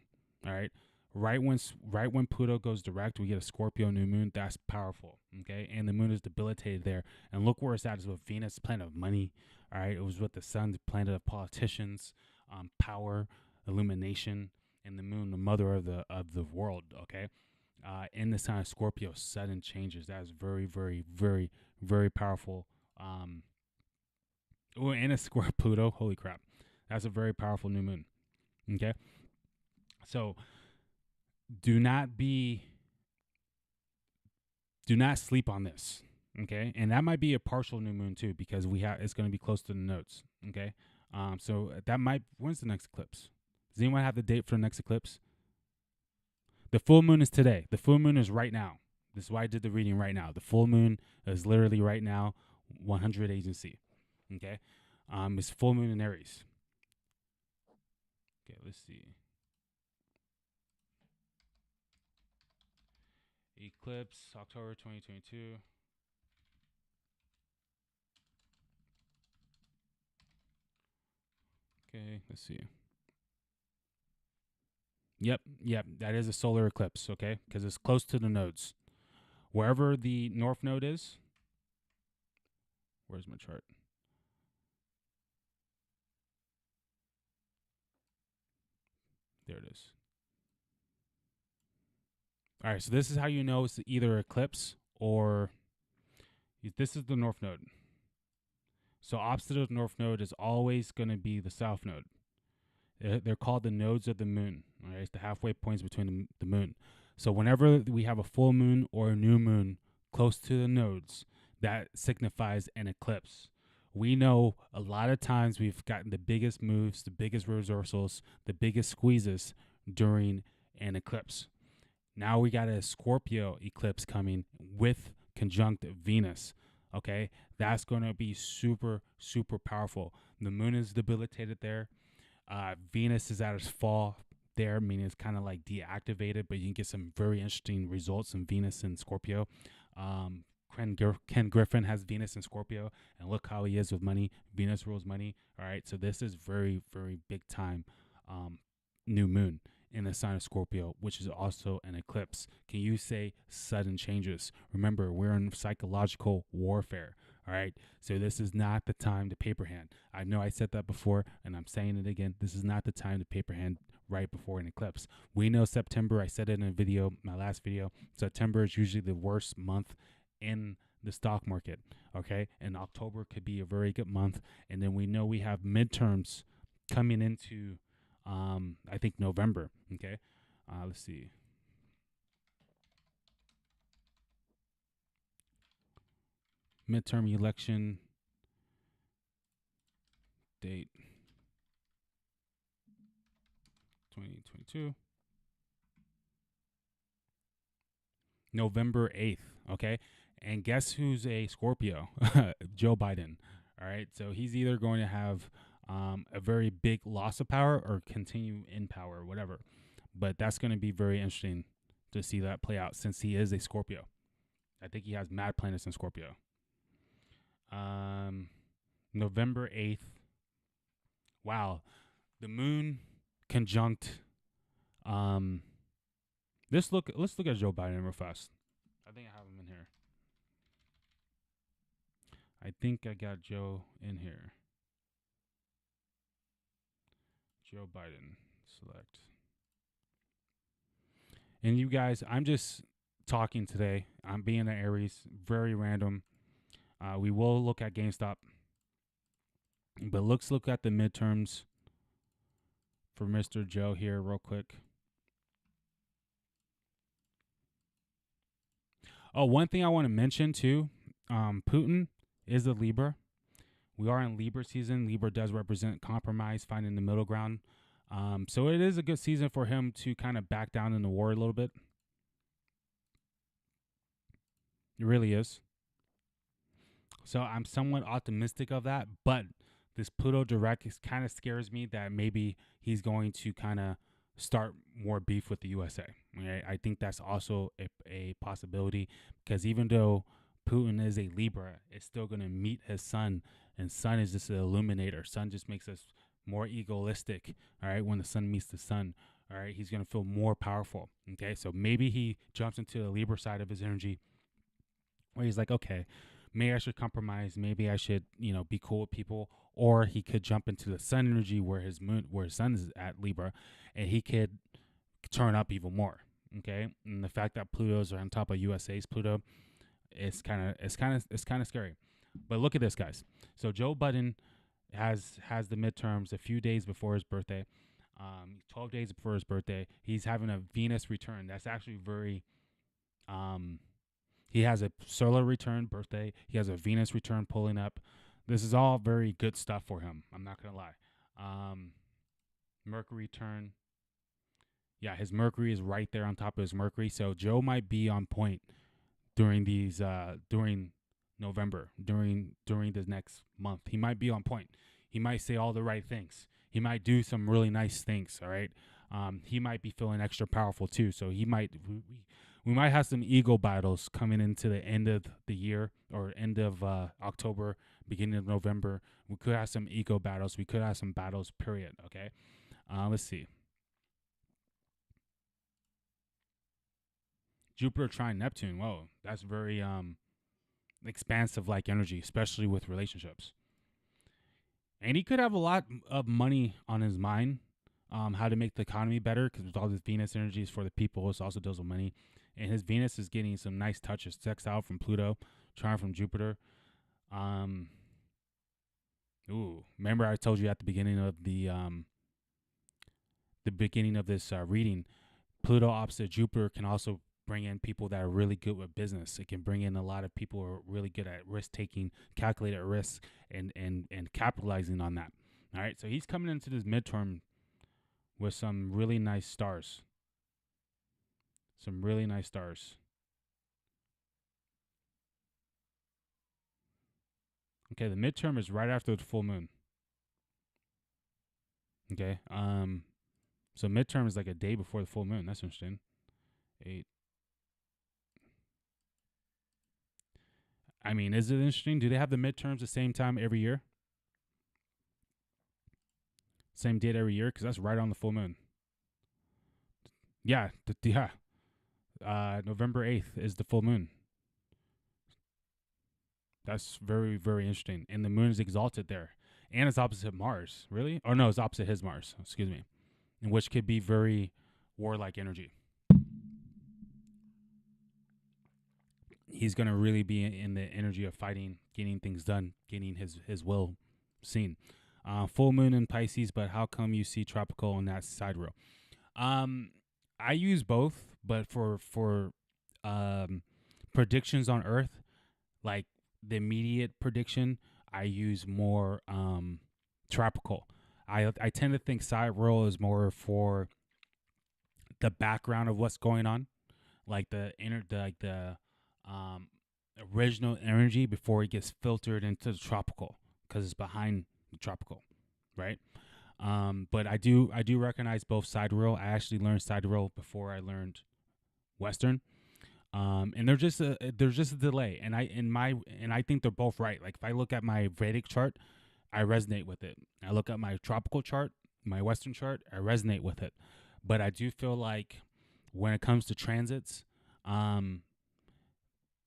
[SPEAKER 3] All right. Right when Pluto goes direct, we get a Scorpio new moon. That's powerful, okay? And the moon is debilitated there. And look where it's at. Is with Venus, planet of money. All right. It was with the sun, the planet of politicians, power, illumination, and the moon, the mother of the world. Okay. In the sign of Scorpio, sudden changes. That is very, very, very, very powerful. And a square Pluto. Holy crap. That's a very powerful new moon. Okay. So do not sleep on this. Okay. And that might be a partial new moon too, because it's going to be close to the nodes. Okay. So when's the next eclipse? Does anyone have the date for the next eclipse? The full moon is today. The full moon is right now. This is why I did the reading right now. The full moon is literally right now, 100 agency. Okay. It's full moon in Aries. Okay, let's see. Eclipse, October 2022. Okay, let's see. Yep. That is a solar eclipse, okay? Because it's close to the nodes. Wherever the north node is, where's my chart? There it is. All right, so this is how you know it's either eclipse or this is the north node. So opposite of the north node is always going to be the south node. They're called the nodes of the moon. All right, it's the halfway points between the moon. So whenever we have a full moon or a new moon close to the nodes, that signifies an eclipse. We know a lot of times we've gotten the biggest moves, the biggest reversals, the biggest squeezes during an eclipse. Now we got a Scorpio eclipse coming with conjunct Venus. Okay, that's going to be super, super powerful. The moon is debilitated there. Venus is at its fall there, meaning it's kind of like deactivated, but you can get some very interesting results in Venus and Scorpio. Ken Griffin has Venus and Scorpio, and look how he is with money. Venus rules money. All right, so this is very, very big time new moon in the sign of Scorpio, which is also an eclipse. Can you say sudden changes? Remember, we're in psychological warfare. All right. So this is not the time to paper hand. I know I said that before, and I'm saying it again. This is not the time to paper hand right before an eclipse. We know September, I said it in a video, my last video, September is usually the worst month in the stock market. Okay. And October could be a very good month. And then we know we have midterms coming into, I think, November. Okay. Let's see. Midterm election date 2022. November 8th, okay? And guess who's a Scorpio? Joe Biden. All right, so he's either going to have a very big loss of power or continue in power, whatever. But that's going to be very interesting to see that play out since he is a Scorpio. I think he has mad planets in Scorpio. November 8th. Wow. The moon conjunct let's look at Joe Biden real fast. I think I have him in here. I think I got Joe in here. Joe Biden, select. And you guys, I'm just talking today. I'm being an Aries, very random. We will look at GameStop, but let's look at the midterms for Mr. Joe here real quick. Oh, one thing I want to mention too, Putin is a Libra. We are in Libra season. Libra does represent compromise, finding the middle ground. So it is a good season for him to kind of back down in the war a little bit. It really is. So I'm somewhat optimistic of that, but this Pluto direct kind of scares me that maybe he's going to kind of start more beef with the USA. Okay? I think that's also a possibility because even though Putin is a Libra, it's still going to meet his sun, and sun is just an illuminator. Sun just makes us more egoistic. All right, when the sun meets the sun, all right, he's going to feel more powerful. Okay, so maybe he jumps into the Libra side of his energy where he's like, okay, maybe I should compromise. Maybe I should, be cool with people. Or he could jump into the sun energy where his sun is at Libra, and he could turn up even more. Okay, and the fact that Pluto's on top of USA's Pluto, it's kind of scary. But look at this, guys. So Joe Biden has the midterms a few days before his birthday. 12 days before his birthday, he's having a Venus return. That's actually very he has a solar return birthday. He has a Venus return pulling up. This is all very good stuff for him. I'm not going to lie. Mercury turn. Yeah, his Mercury is right there on top of his Mercury. So Joe might be on point during these during November, during this next month. He might be on point. He might say all the right things. He might do some really nice things, all right? He might be feeling extra powerful too. So he might we might have some ego battles coming into the end of the year or end of October, beginning of November. We could have some ego battles. We could have some battles, period, okay? Let's see. Jupiter trine Neptune. Whoa, that's very expansive like energy, especially with relationships. And he could have a lot of money on his mind, how to make the economy better, because with all this Venus energy is for the people. It also deals with money. And his Venus is getting some nice touches. Sextile from Pluto, trine from Jupiter. Remember I told you at the beginning of this reading, Pluto opposite Jupiter can also bring in people that are really good with business. It can bring in a lot of people who are really good at risk taking, calculated risk, and capitalizing on that. All right, so he's coming into this midterm with some really nice stars. Some really nice stars. Okay, the midterm is right after the full moon. Okay, so midterm is like a day before the full moon. That's interesting. 8. I mean, is it interesting? Do they have the midterms the same time every year? Same date every year? Because that's right on the full moon. Yeah, yeah. November 8th is the full moon. That's very, very interesting. And the moon is exalted there. And it's opposite Mars. Really? Or no, it's opposite his Mars. Excuse me. In which could be very warlike energy. He's going to really be in the energy of fighting, getting things done, getting his will seen. Full moon in Pisces, but how come you see tropical on that side row? I use both, but for predictions on Earth, like the immediate prediction, I use more tropical. I tend to think sidereal is more for the background of what's going on, like the um, original energy before it gets filtered into the tropical, because it's behind the tropical, right? But I do recognize both sidereal. I actually learned sidereal before I learned Western. And there's just a delay, and I think they're both right. Like if I look at my Vedic chart, I resonate with it. I look at my tropical chart, my Western chart, I resonate with it. But I do feel like when it comes to transits,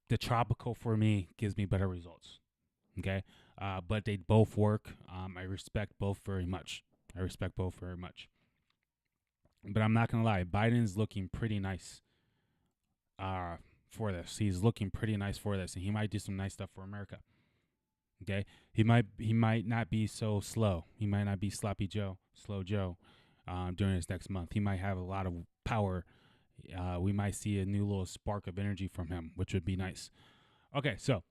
[SPEAKER 3] the tropical for me gives me better results. Okay, but they both work. I respect both very much. But I'm not gonna lie, Biden's looking pretty nice for this. He's looking pretty nice for this, and he might do some nice stuff for America. Okay, he might not be so slow. He might not be sloppy Joe, slow Joe, during this next month. He might have a lot of power. We might see a new little spark of energy from him, which would be nice. Okay, so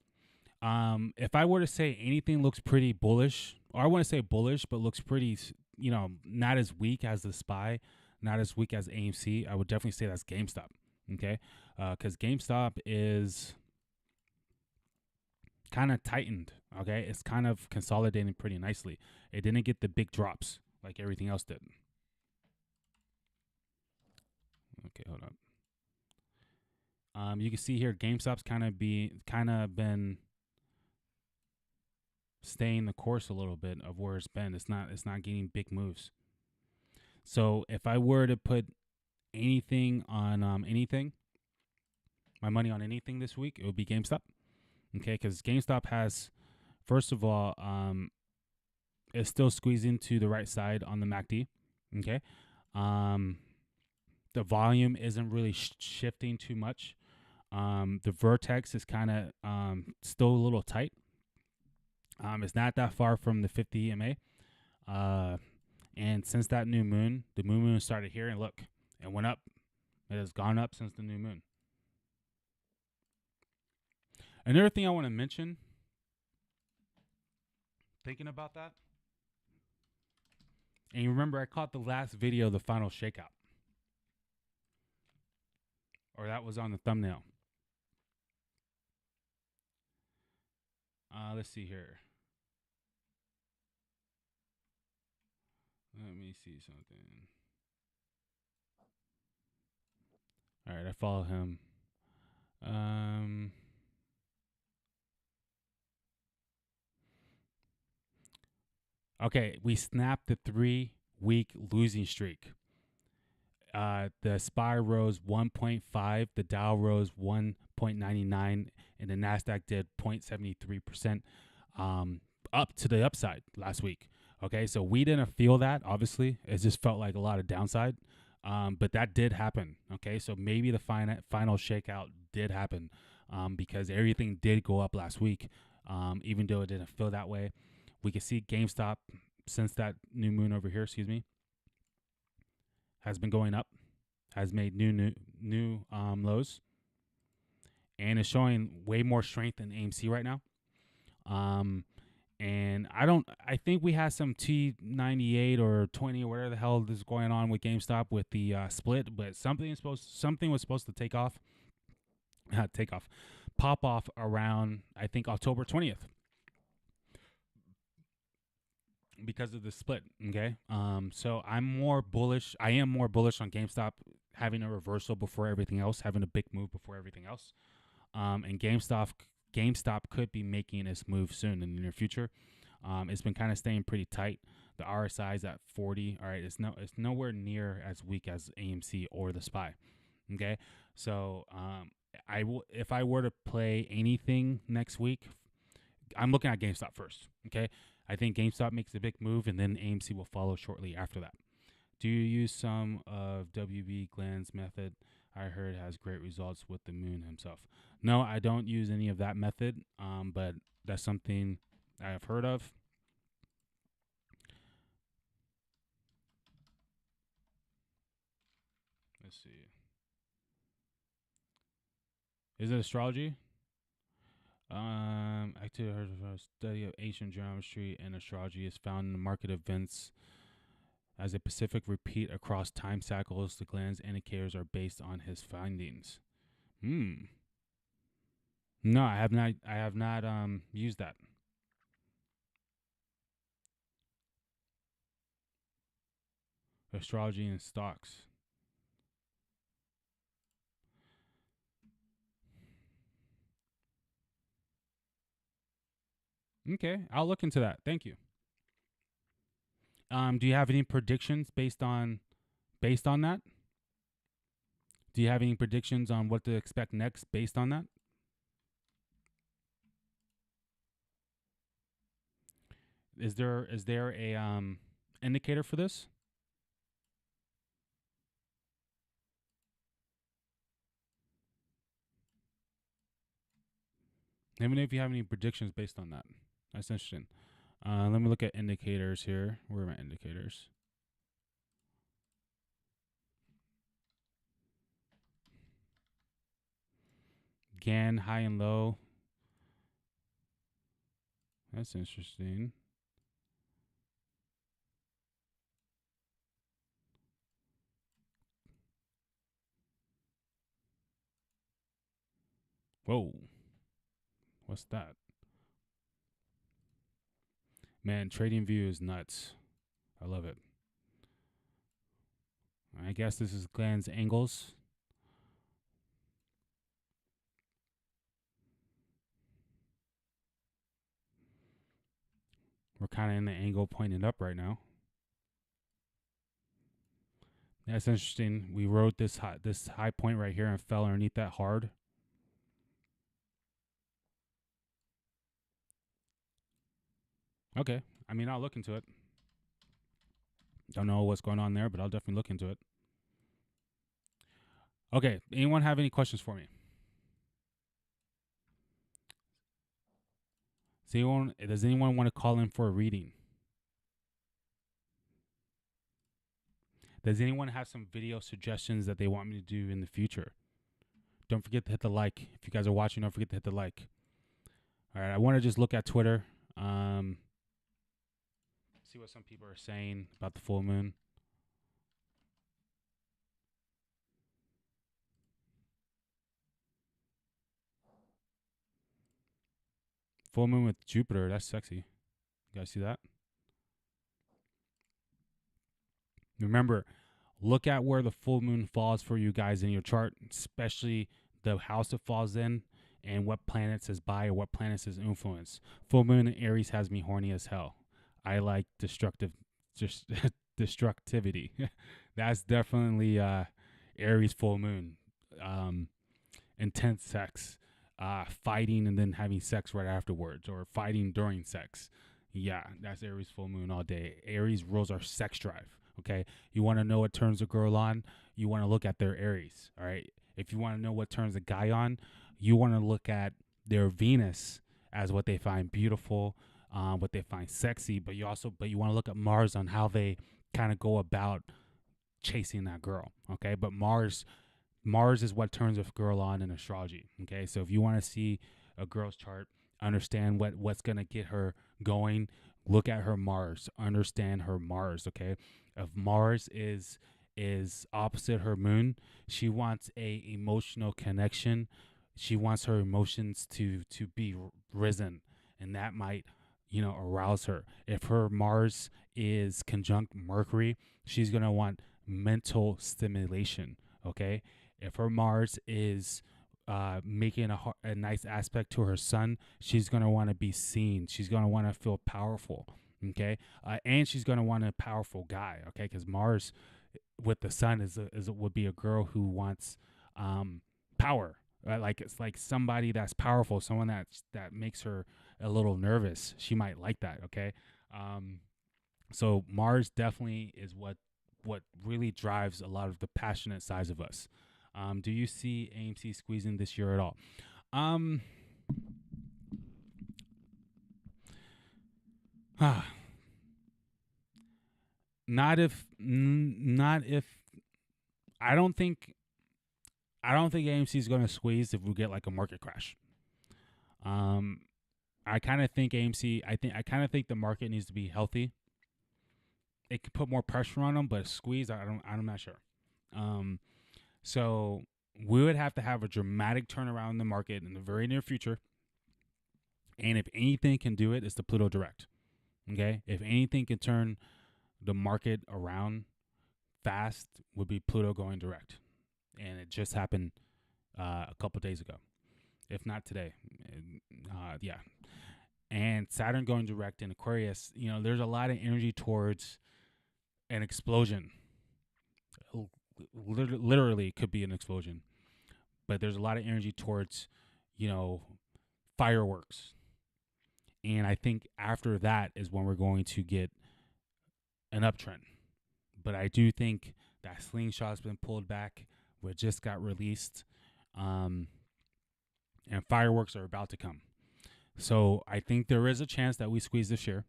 [SPEAKER 3] if I were to say anything looks pretty bullish, or I want to say bullish, but looks pretty, not as weak as the SPY, not as weak as AMC, I would definitely say that's GameStop. Okay, because GameStop is kind of tightened. Okay, it's kind of consolidating pretty nicely. It didn't get the big drops like everything else did. Okay, hold up. You can see here GameStop's kind of been staying the course a little bit of where it's been. It's not getting big moves. So if I were to put anything on anything, my money on anything this week, it would be GameStop. Okay, because GameStop has, first of all, it's still squeezing to the right side on the MACD. Okay, the volume isn't really shifting too much. The vertex is kind of still a little tight. It's not that far from the 50 EMA. And since that new moon, the moon started here, and look, it went up. It has gone up since the new moon. Another thing I want to mention, thinking about that, and you remember I caught the last video, the final shakeout, or that was on the thumbnail. Let's see here. Let me see something. All right, I follow him. Okay, we snapped the 3-week losing streak. The SPY rose 1.5, the Dow rose 1.99, and the Nasdaq did 0.73% up to the upside last week. Okay, so we didn't feel that. Obviously, it just felt like a lot of downside, but that did happen. Okay, so maybe the final shakeout did happen because everything did go up last week, even though it didn't feel that way. We can see GameStop since that new moon over here. Excuse me. Has been going up, has made new lows, and is showing way more strength than AMC right now. And I think we had some T98 or 20 or whatever the hell is going on with GameStop with the split, but something was supposed to pop off around, I think, October 20th. Because of the split, okay? So I am more bullish on GameStop having a reversal before everything else, having a big move before everything else. And GameStop could be making its move soon in the near future. It's been kind of staying pretty tight. The RSI is at 40. All right, it's nowhere near as weak as AMC or the SPY. Okay, so if I were to play anything next week, I'm looking at GameStop first. Okay. I think GameStop makes a big move, and then AMC will follow shortly after that. Do you use some of WB Gland's method? I heard has great results with the moon himself. No, I don't use any of that method, but that's something I have heard of. Let's see. Is it astrology? Actually, heard of a study of ancient geometry and astrology is found in the market events as a specific repeat across time cycles. The Gland's indicators are based on his findings. No, I have not. Used that. Astrology and stocks. Okay, I'll look into that. Thank you. Do you have any predictions based on that? Do you have any predictions on what to expect next based on that? Is there a indicator for this? Let me know if you have any predictions based on that. That's interesting. Let me look at indicators here. Where are my indicators? GAN high and low. That's interesting. Whoa. What's that? Man, TradingView is nuts. I love it. I guess this is Gland's angles. We're kind of in the angle pointed up right now. That's interesting. We rode this high point right here and fell underneath that hard. Okay. I mean, I'll look into it. Don't know what's going on there, but I'll definitely look into it. Okay. Anyone have any questions for me? Does anyone want to call in for a reading? Does anyone have some video suggestions that they want me to do in the future? Don't forget to hit the like. If you guys are watching, don't forget to hit the like. All right. I want to just look at Twitter. See what some people are saying about the full moon. Full moon with Jupiter. That's sexy. You guys see that? Remember, look at where the full moon falls for you guys in your chart, especially the house it falls in and what planets is by or what planets is influence. Full moon in Aries has me horny as hell. I like destructive, just destructivity. That's definitely Aries full moon. Intense sex, fighting and then having sex right afterwards, or fighting during sex. Yeah, that's Aries full moon all day. Aries rules our sex drive. Okay, you want to know what turns a girl on? You want to look at their Aries. All right. If you want to know what turns a guy on, you want to look at their Venus as what they find beautiful, what they find sexy. But you want to look at Mars on how they kind of go about chasing that girl. Okay, but Mars is what turns a girl on in astrology. Okay, so if you want to see a girl's chart, understand what's gonna get her going, look at her Mars, understand her Mars. Okay, if Mars is opposite her moon, she wants a emotional connection. She wants her emotions to be risen, and that might arouse her. If her Mars is conjunct Mercury, she's gonna want mental stimulation. Okay, if her Mars is making a nice aspect to her Sun, she's going to want to be seen. She's going to want to feel powerful. Okay. And she's going to want a powerful guy. Okay. Because Mars with the Sun would be a girl who wants power. Right? Like it's like somebody that's powerful, someone that makes her a little nervous. She might like that. Okay. So Mars definitely is what really drives a lot of the passionate sides of us. Do you see AMC squeezing this year at all? Not if I don't think AMC is going to squeeze if we get like a market crash. I kind of think AMC. I kind of think the market needs to be healthy. It could put more pressure on them, but squeeze, I'm not sure. So we would have to have a dramatic turnaround in the market in the very near future. And if anything can do it, it's the Pluto direct. Okay? If anything can turn the market around fast, would be Pluto going direct. And it just happened a couple days ago, if not today. Yeah. And Saturn going direct in Aquarius, there's a lot of energy towards an explosion. Literally could be an explosion, but there's a lot of energy towards fireworks, and I think after that is when we're going to get an uptrend. But I do think that Slingshot's been pulled back, what just got released, and fireworks are about to come. So I think there is a chance that we squeeze this year,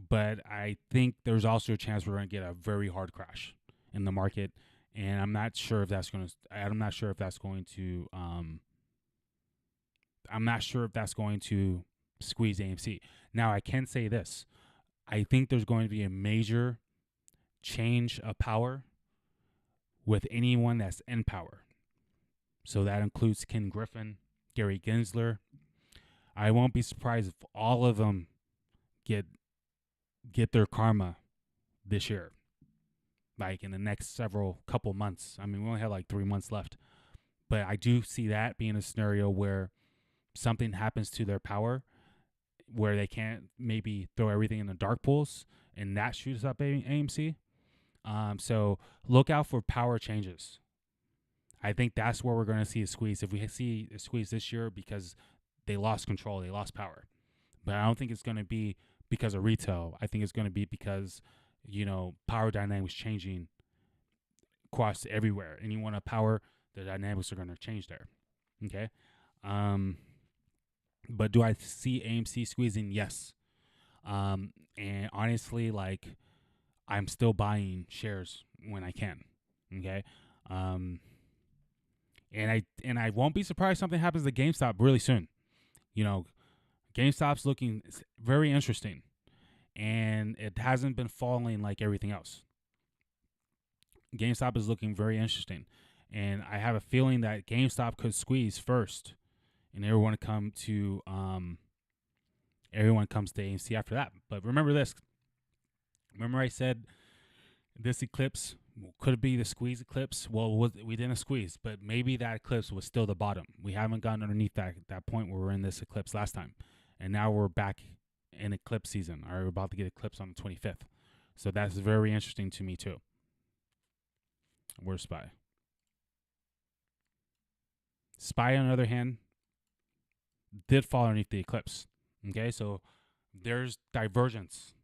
[SPEAKER 3] but I think there's also a chance we're going to get a very hard crash in the market, and I'm not sure if that's going to. I'm not sure if that's going to. I'm not sure if that's going to squeeze AMC. Now I can say this: I think there's going to be a major change of power with anyone that's in power. So that includes Ken Griffin, Gary Gensler. I won't be surprised if all of them get their karma this year, like in the next couple months. I mean, we only have like 3 months left, but I do see that being a scenario where something happens to their power, where they can't maybe throw everything in the dark pools, and that shoots up AMC. So look out for power changes. I think that's where we're going to see a squeeze. If we see a squeeze this year because they lost control, they lost power. But I don't think it's going to be because of retail. I think it's going to be because, power dynamics changing across everywhere. And you want a power, the dynamics are going to change there. Okay? But do I see AMC squeezing? Yes. And honestly, like, I'm still buying shares when I can. Okay? And I won't be surprised something happens to GameStop really soon. GameStop's looking very interesting, and it hasn't been falling like everything else. GameStop is looking very interesting, and I have a feeling that GameStop could squeeze first, and everyone comes to AMC after that. But remember this. Remember I said this eclipse could be the squeeze eclipse. Well, we didn't squeeze, but maybe that eclipse was still the bottom. We haven't gotten underneath that point where we're in this eclipse last time. And now we're back in eclipse season. We're about to get eclipse on the 25th. So that's very interesting to me too. Where's Spy? Spy, on the other hand, did fall underneath the eclipse. Okay, so there's divergence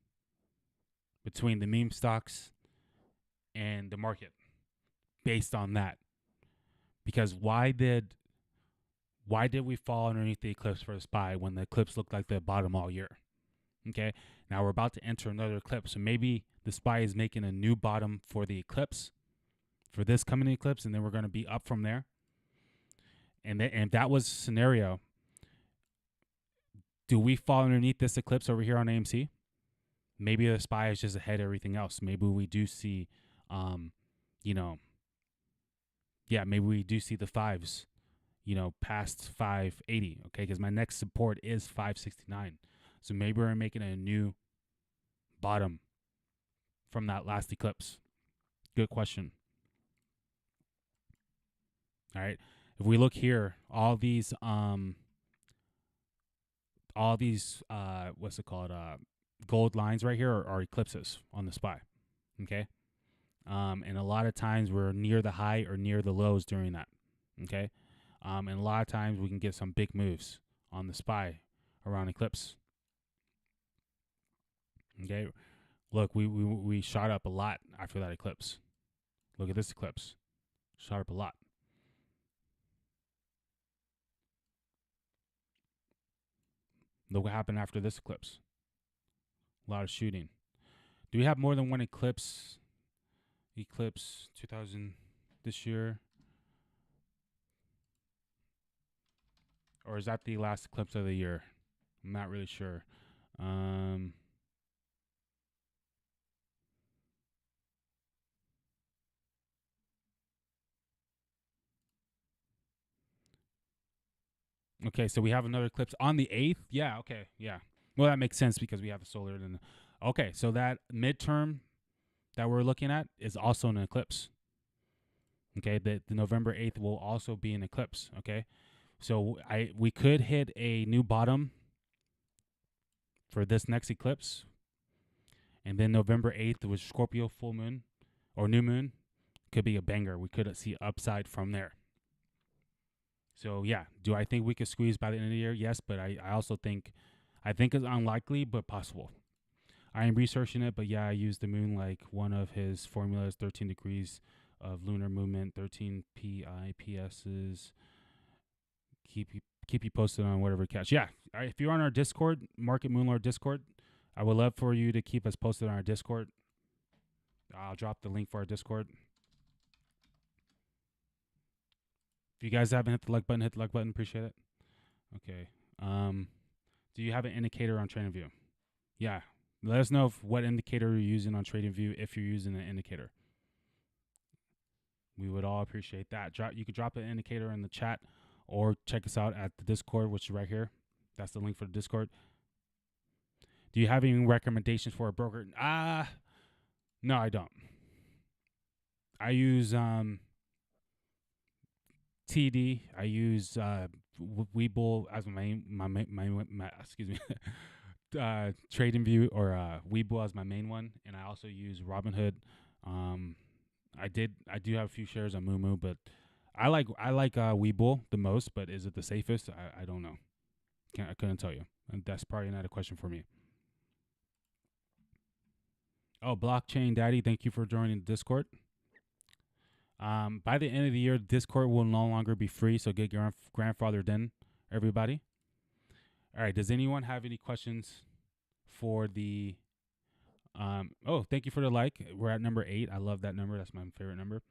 [SPEAKER 3] between the meme stocks and the market based on that. Because why did we fall underneath the eclipse for the SPY when the eclipse looked like the bottom all year? Okay, now we're about to enter another eclipse, so maybe the SPY is making a new bottom for the eclipse, for this coming eclipse, and then we're going to be up from there. And if that was a scenario, do we fall underneath this eclipse over here on AMC? Maybe the SPY is just ahead of everything else. Maybe we do see, maybe we do see the fives, past 580. Okay, because my next support is 569. So maybe we're making a new bottom from that last eclipse. Good question. All right. If we look here, all these what's it called? Gold lines right here are eclipses on the SPY. Okay. And a lot of times we're near the high or near the lows during that. Okay. And a lot of times we can get some big moves on the SPY around eclipse. Okay. Look, we shot up a lot after that eclipse. Look at this eclipse. Shot up a lot. Look what happened after this eclipse. A lot of shooting. Do we have more than one eclipse? Eclipse 2000 this year? Or is that the last eclipse of the year? I'm not really sure. Okay, so we have another eclipse on the 8th. Yeah, okay, yeah. Well, that makes sense because we have the solar. And okay, so that midterm that we're looking at is also an eclipse. Okay, the November 8th will also be an eclipse. Okay, so we could hit a new bottom for this next eclipse, and then November 8th was Scorpio full moon or new moon, could be a banger. We could see upside from there. So yeah, do I think we could squeeze by the end of the year? Yes, but I also think it's unlikely but possible. I am researching it, but yeah, I use the moon like one of his formulas, 13 degrees of lunar movement, 13 PIPSs. Keep you posted on whatever catch. Yeah, all right, if you're on our Discord, Market Moonlord Discord, I would love for you to keep us posted on our Discord. I'll drop the link for our Discord. If you guys haven't hit the like button, hit the like button. Appreciate it. Okay. Do you have an indicator on TradingView? Yeah. Let us know what indicator you're using on TradingView if you're using an indicator. We would all appreciate that. You could drop an indicator in the chat or check us out at the Discord, which is right here. That's the link for the Discord. Do you have any recommendations for a broker? No, I don't. I use TD. I use Webull as my excuse me, TradingView or Webull as my main one, and I also use Robinhood. I do have a few shares on Moomoo, but I like Webull the most. But is it the safest? I don't know. I couldn't tell you, and that's probably not a question for me. Oh, Blockchain Daddy, thank you for joining the Discord. By the end of the year, Discord will no longer be free, so get grandfathered in, everybody. All right, does anyone have any questions for the... thank you for the like. We're at number 8. I love that number. That's my favorite number.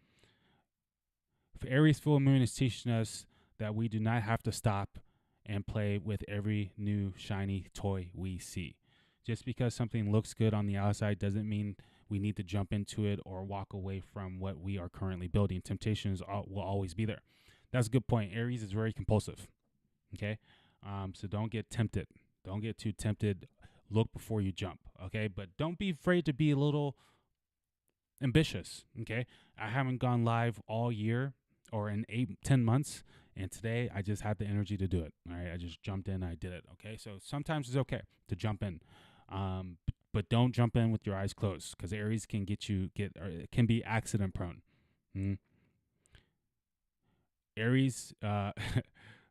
[SPEAKER 3] If Aries full moon is teaching us that we do not have to stop and play with every new shiny toy we see. Just because something looks good on the outside doesn't mean we need to jump into it or walk away from what we are currently building. Temptations will always be there. That's a good point. Aries is very compulsive. Okay? So don't get tempted. Don't get too tempted. Look before you jump. Okay? But don't be afraid to be a little ambitious. Okay? I haven't gone live all year or in 10 months. And today I just had the energy to do it. All right. I just jumped in. I did it. Okay. So sometimes it's okay to jump in. But but don't jump in with your eyes closed because Aries can can be accident prone. Mm. Aries, a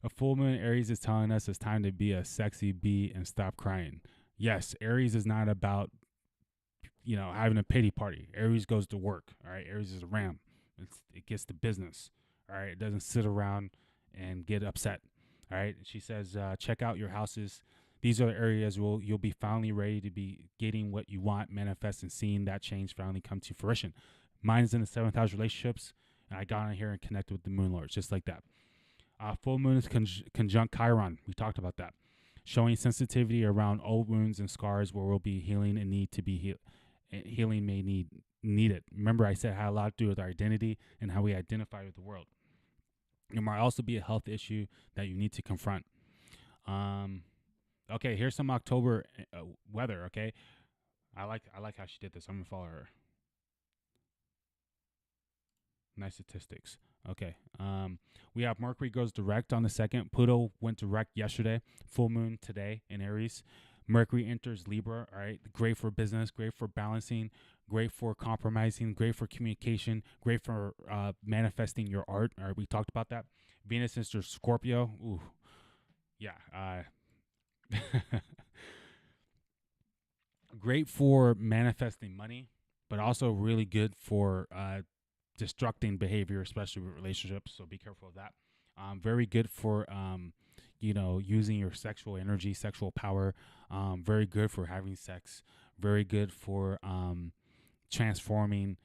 [SPEAKER 3] full moon Aries is telling us it's time to be a sexy bee and stop crying. Yes, Aries is not about having a pity party. Aries goes to work. All right, Aries is a ram. It gets to business. All right, it doesn't sit around and get upset. All right, she says, check out your houses. These are the areas where you'll be finally ready to be getting what you want, manifest, and seeing that change finally come to fruition. Mine's in the 7th house relationships, and I got on here and connected with the moon lords just like that. Full moon is conjunct Chiron. We talked about that. Showing sensitivity around old wounds and scars where we'll be healing and need to be healed. Healing may need it. Remember, I said it had a lot to do with our identity and how we identify with the world. It might also be a health issue that you need to confront. Okay, here's some October weather. Okay, I like how she did this. I'm gonna follow her. Nice statistics. Okay. We have Mercury goes direct on the 2nd. Pluto went direct yesterday. Full moon today in Aries. Mercury enters Libra. All right. Great for business. Great for balancing. Great for compromising. Great for communication. Great for manifesting your art. All right. We talked about that. Venus enters Scorpio. Ooh. Yeah. Great for manifesting money, but also really good for destructing behavior, especially with relationships. So be careful of that. Very good for using your sexual energy, sexual power. Very good for having sex. Very good for transforming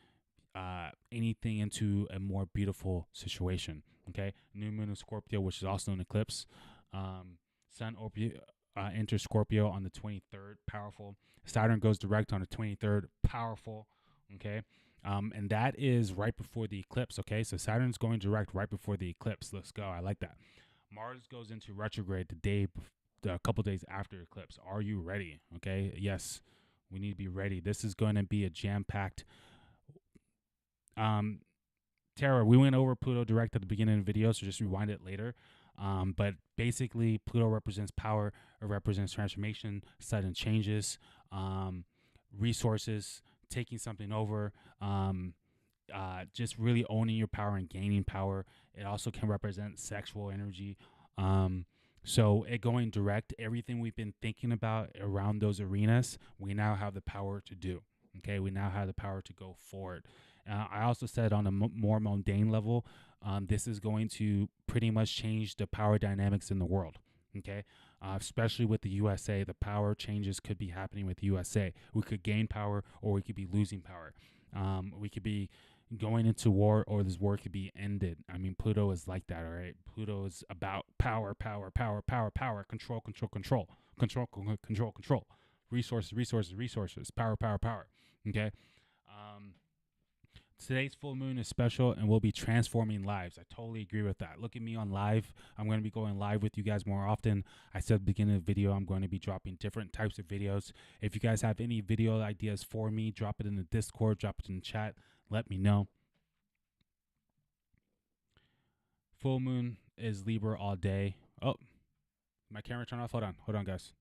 [SPEAKER 3] anything into a more beautiful situation. Okay, new moon in Scorpio, which is also an eclipse. Sun enters Scorpio on the 23rd, powerful. Saturn goes direct on the 23rd, powerful. Okay, and that is right before the eclipse. Okay, so Saturn's going direct right before the eclipse. Let's go. I like that. Mars goes into retrograde a couple days after eclipse. Are you ready? Okay, yes, we need to be ready. This is going to be a jam-packed. Tara, we went over Pluto direct at the beginning of the video, so just rewind it later. But basically, Pluto represents power. It represents transformation, sudden changes, resources, taking something over, just really owning your power and gaining power. It also can represent sexual energy. So it going direct, everything we've been thinking about around those arenas, we now have the power to do. Okay, we now have the power to go forward. I also said on a more mundane level, this is going to pretty much change the power dynamics in the world. Okay, especially with the USA, the power changes could be happening with the USA. We could gain power, or we could be losing power. We could be going into war, or this war could be ended. I mean, Pluto is like that. All right, Pluto is about power, power, power, power, power, control, control, control, control, control, control, resources, resources, resources, power, power, power. Okay. Today's full moon is special and we'll be transforming lives. I totally agree with that. Look at me on live. I'm going to be going live with you guys more often. I said at the beginning of the video, I'm going to be dropping different types of videos. If you guys have any video ideas for me, drop it in the Discord, drop it in the chat. Let me know. Full moon is Libra all day. Oh, my camera turned off. Hold on, guys.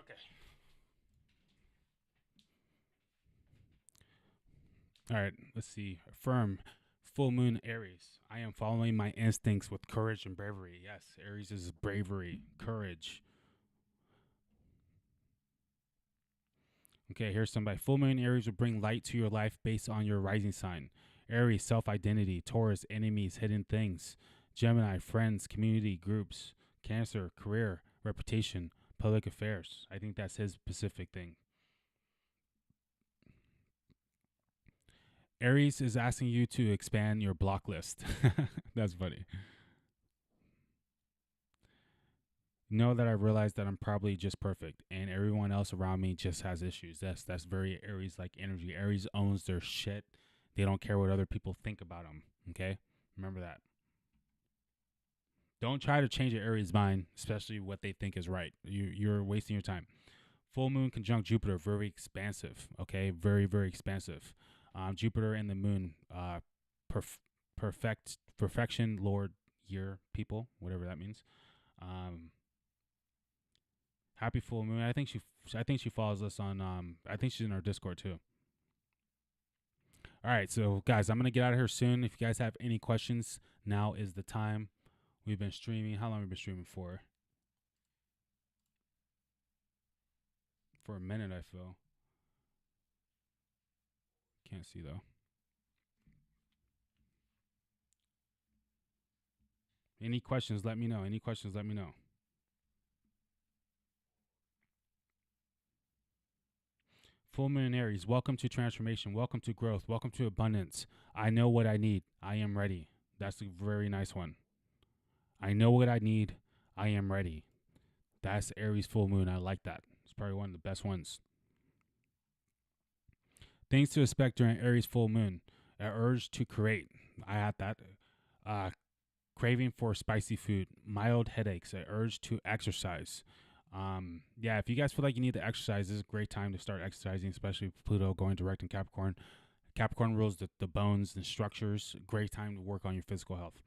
[SPEAKER 3] Okay. All right, let's see. Affirm. Full moon Aries. I am following my instincts with courage and bravery. Yes, Aries is bravery, courage. Okay, here's somebody. Full moon Aries will bring light to your life based on your rising sign. Aries, self-identity. Taurus, enemies, hidden things. Gemini, friends, community, groups. Cancer, career, reputation, public affairs. I think that's his specific thing. Aries is asking you to expand your block list. That's funny. Know that I realized that I'm probably just perfect and everyone else around me just has issues. That's very Aries like energy. Aries owns their shit. They don't care what other people think about them. Okay? Remember that. Don't try to change your Aries mind, especially what they think is right. You're wasting your time. Full moon conjunct Jupiter, very expansive. Okay, very very expansive. Jupiter and the moon, perfection, Lord, year, people, whatever that means. Um, Happy full moon. I think she follows us on. I think she's in our Discord too. All right, so guys, I'm gonna get out of here soon. If you guys have any questions, now is the time. We've been streaming. How long have we been streaming for? For a minute, I feel. Can't see though. Any questions? Let me know. Any questions? Let me know. Full moon in Aries. Welcome to transformation. Welcome to growth. Welcome to abundance. I know what I need. I am ready. That's a very nice one. I know what I need. I am ready. That's Aries full moon. I like that. It's probably one of the best ones. Things to expect during Aries full moon. An urge to create. I had that. Craving for spicy food. Mild headaches. An urge to exercise. Yeah, if you guys feel like you need to exercise, this is a great time to start exercising, especially with Pluto going direct in Capricorn. Capricorn rules the bones and structures. Great time to work on your physical health.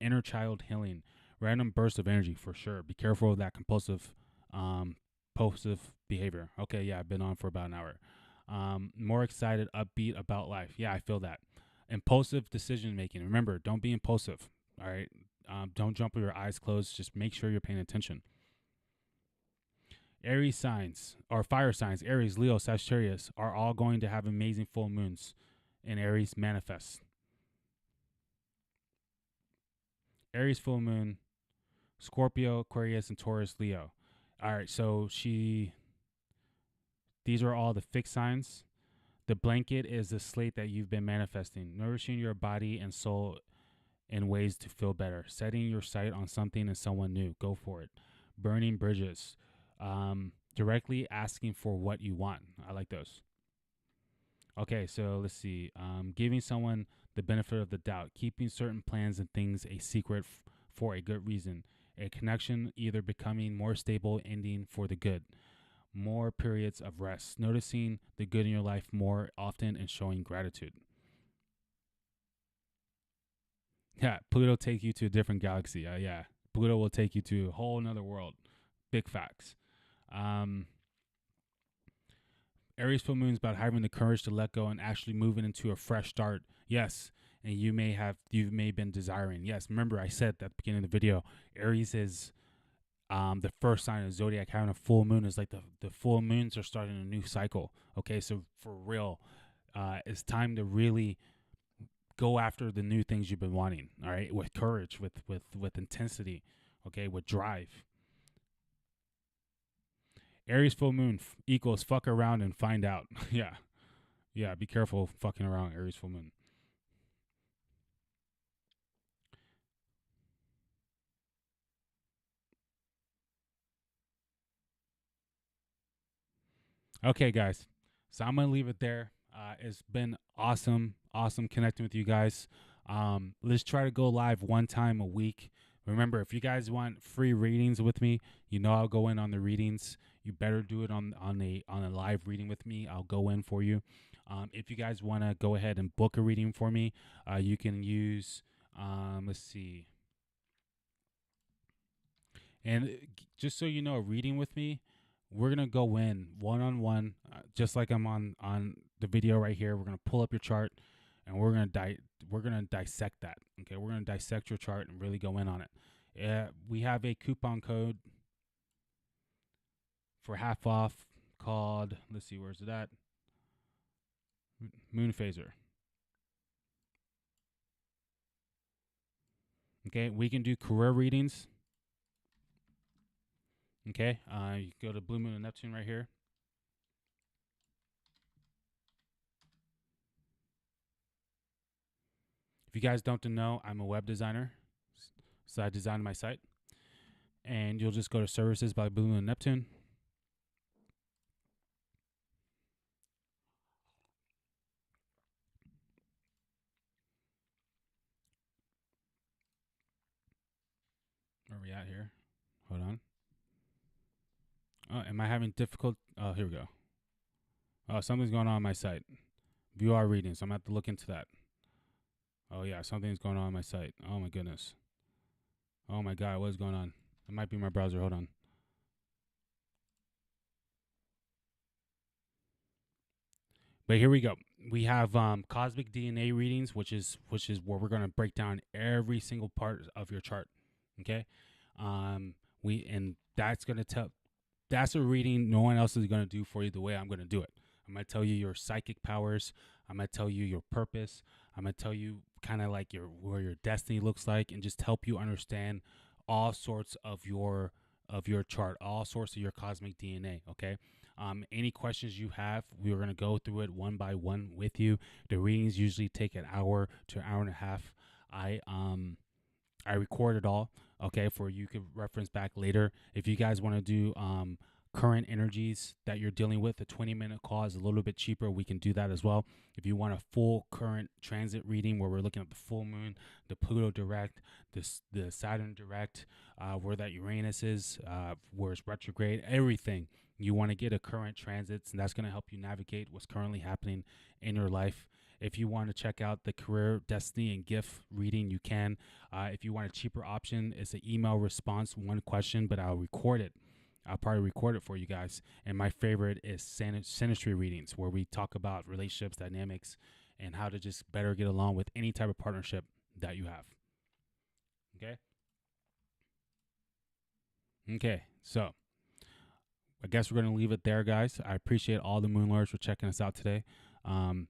[SPEAKER 3] Inner child healing. Random bursts of energy for sure. Be careful of that compulsive behavior. Okay, yeah, I've been on for about an hour. More excited, upbeat about life. Yeah, I feel that. Impulsive decision making. Remember, don't be impulsive. All right. Don't jump with your eyes closed. Just make sure you're paying attention. Aries signs or fire signs, Aries, Leo, Sagittarius, are all going to have amazing full moons in Aries manifest. Aries full moon, Scorpio, Aquarius, and Taurus, Leo. All right, so these are all the fixed signs. The blanket is the slate that you've been manifesting, nourishing your body and soul in ways to feel better, setting your sight on something and someone new. Go for it. Burning bridges, directly asking for what you want. I like those. Okay, so let's see. Giving someone the benefit of the doubt, keeping certain plans and things a secret for a good reason. A connection either becoming more stable, ending for the good. More periods of rest, noticing the good in your life more often and showing gratitude. Yeah, Pluto take you to a different galaxy. Yeah, Pluto will take you to a whole another world. Big facts. Aries full moon is about having the courage to let go and actually moving into a fresh start. Yes, and you may have been desiring. Yes, remember I said at the beginning of the video, Aries is the first sign of zodiac. Having a full moon is like the full moons are starting a new cycle. Okay, so for real, it's time to really go after the new things you've been wanting. All right, with courage, with intensity. Okay, with drive. Aries full moon equals fuck around and find out. Yeah. Yeah, be careful fucking around Aries full moon. Okay, guys. So I'm going to leave it there. It's been awesome connecting with you guys. Let's try to go live one time a week. Remember, if you guys want free readings with me, you know I'll go in on the readings. You better do it on a live reading with me. I'll go in for you. If you guys want to go ahead and book a reading for me, you can use let's see. And just so you know, reading with me, we're gonna go in one-on-one, just like I'm on the video right here. We're gonna pull up your chart, and we're gonna dissect that. Okay, we're gonna dissect your chart and really go in on it. We have a coupon code for half off called, let's see, where's it at? Moon Phaser. Okay, we can do career readings. Okay, you go to Blue Moon and Neptune right here. If you guys don't know, I'm a web designer, so I designed my site. And you'll just go to Services by Blue Moon and Neptune. Hold on. Am I having difficult? Oh, here we go. Oh, something's going on my site. View our readings. I'm going to have to look into that. Oh, yeah, something's going on my site. Oh, my goodness. Oh, my God, what is going on? It might be my browser. Hold on. But here we go. We have cosmic DNA readings, which is where we're going to break down every single part of your chart. Okay, and that's going to tell. That's a reading no one else is going to do for you the way I'm going to do it. I'm going to tell you your psychic powers. I'm going to tell you your purpose. I'm going to tell you kind of like where your destiny looks like, and just help you understand all sorts of your chart, all sorts of your cosmic DNA. Okay. Any questions you have, we're going to go through it one by one with you. The readings usually take an hour to an hour and a half. I record it all, okay, for you could reference back later. If you guys want to do current energies that you're dealing with, a 20-minute call is a little bit cheaper. We can do that as well. If you want a full current transit reading where we're looking at the full moon, the Pluto direct, the Saturn direct, where that Uranus is, where it's retrograde, everything. You want to get a current transits, and that's going to help you navigate what's currently happening in your life. If you want to check out the career, destiny, and gift reading, you can. If you want a cheaper option, it's an email response, one question, but I'll record it. I'll probably record it for you guys. And my favorite is synastry readings, where we talk about relationships, dynamics, and how to just better get along with any type of partnership that you have. Okay? Okay, so I guess we're going to leave it there, guys. I appreciate all the Moon Lords for checking us out today. I'm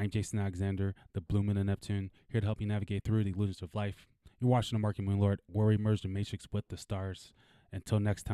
[SPEAKER 3] Jason Alexander, the Blue Moon of Neptune, here to help you navigate through the illusions of life. You're watching the Marking Moon Lord, where we merge the matrix with the stars. Until next time.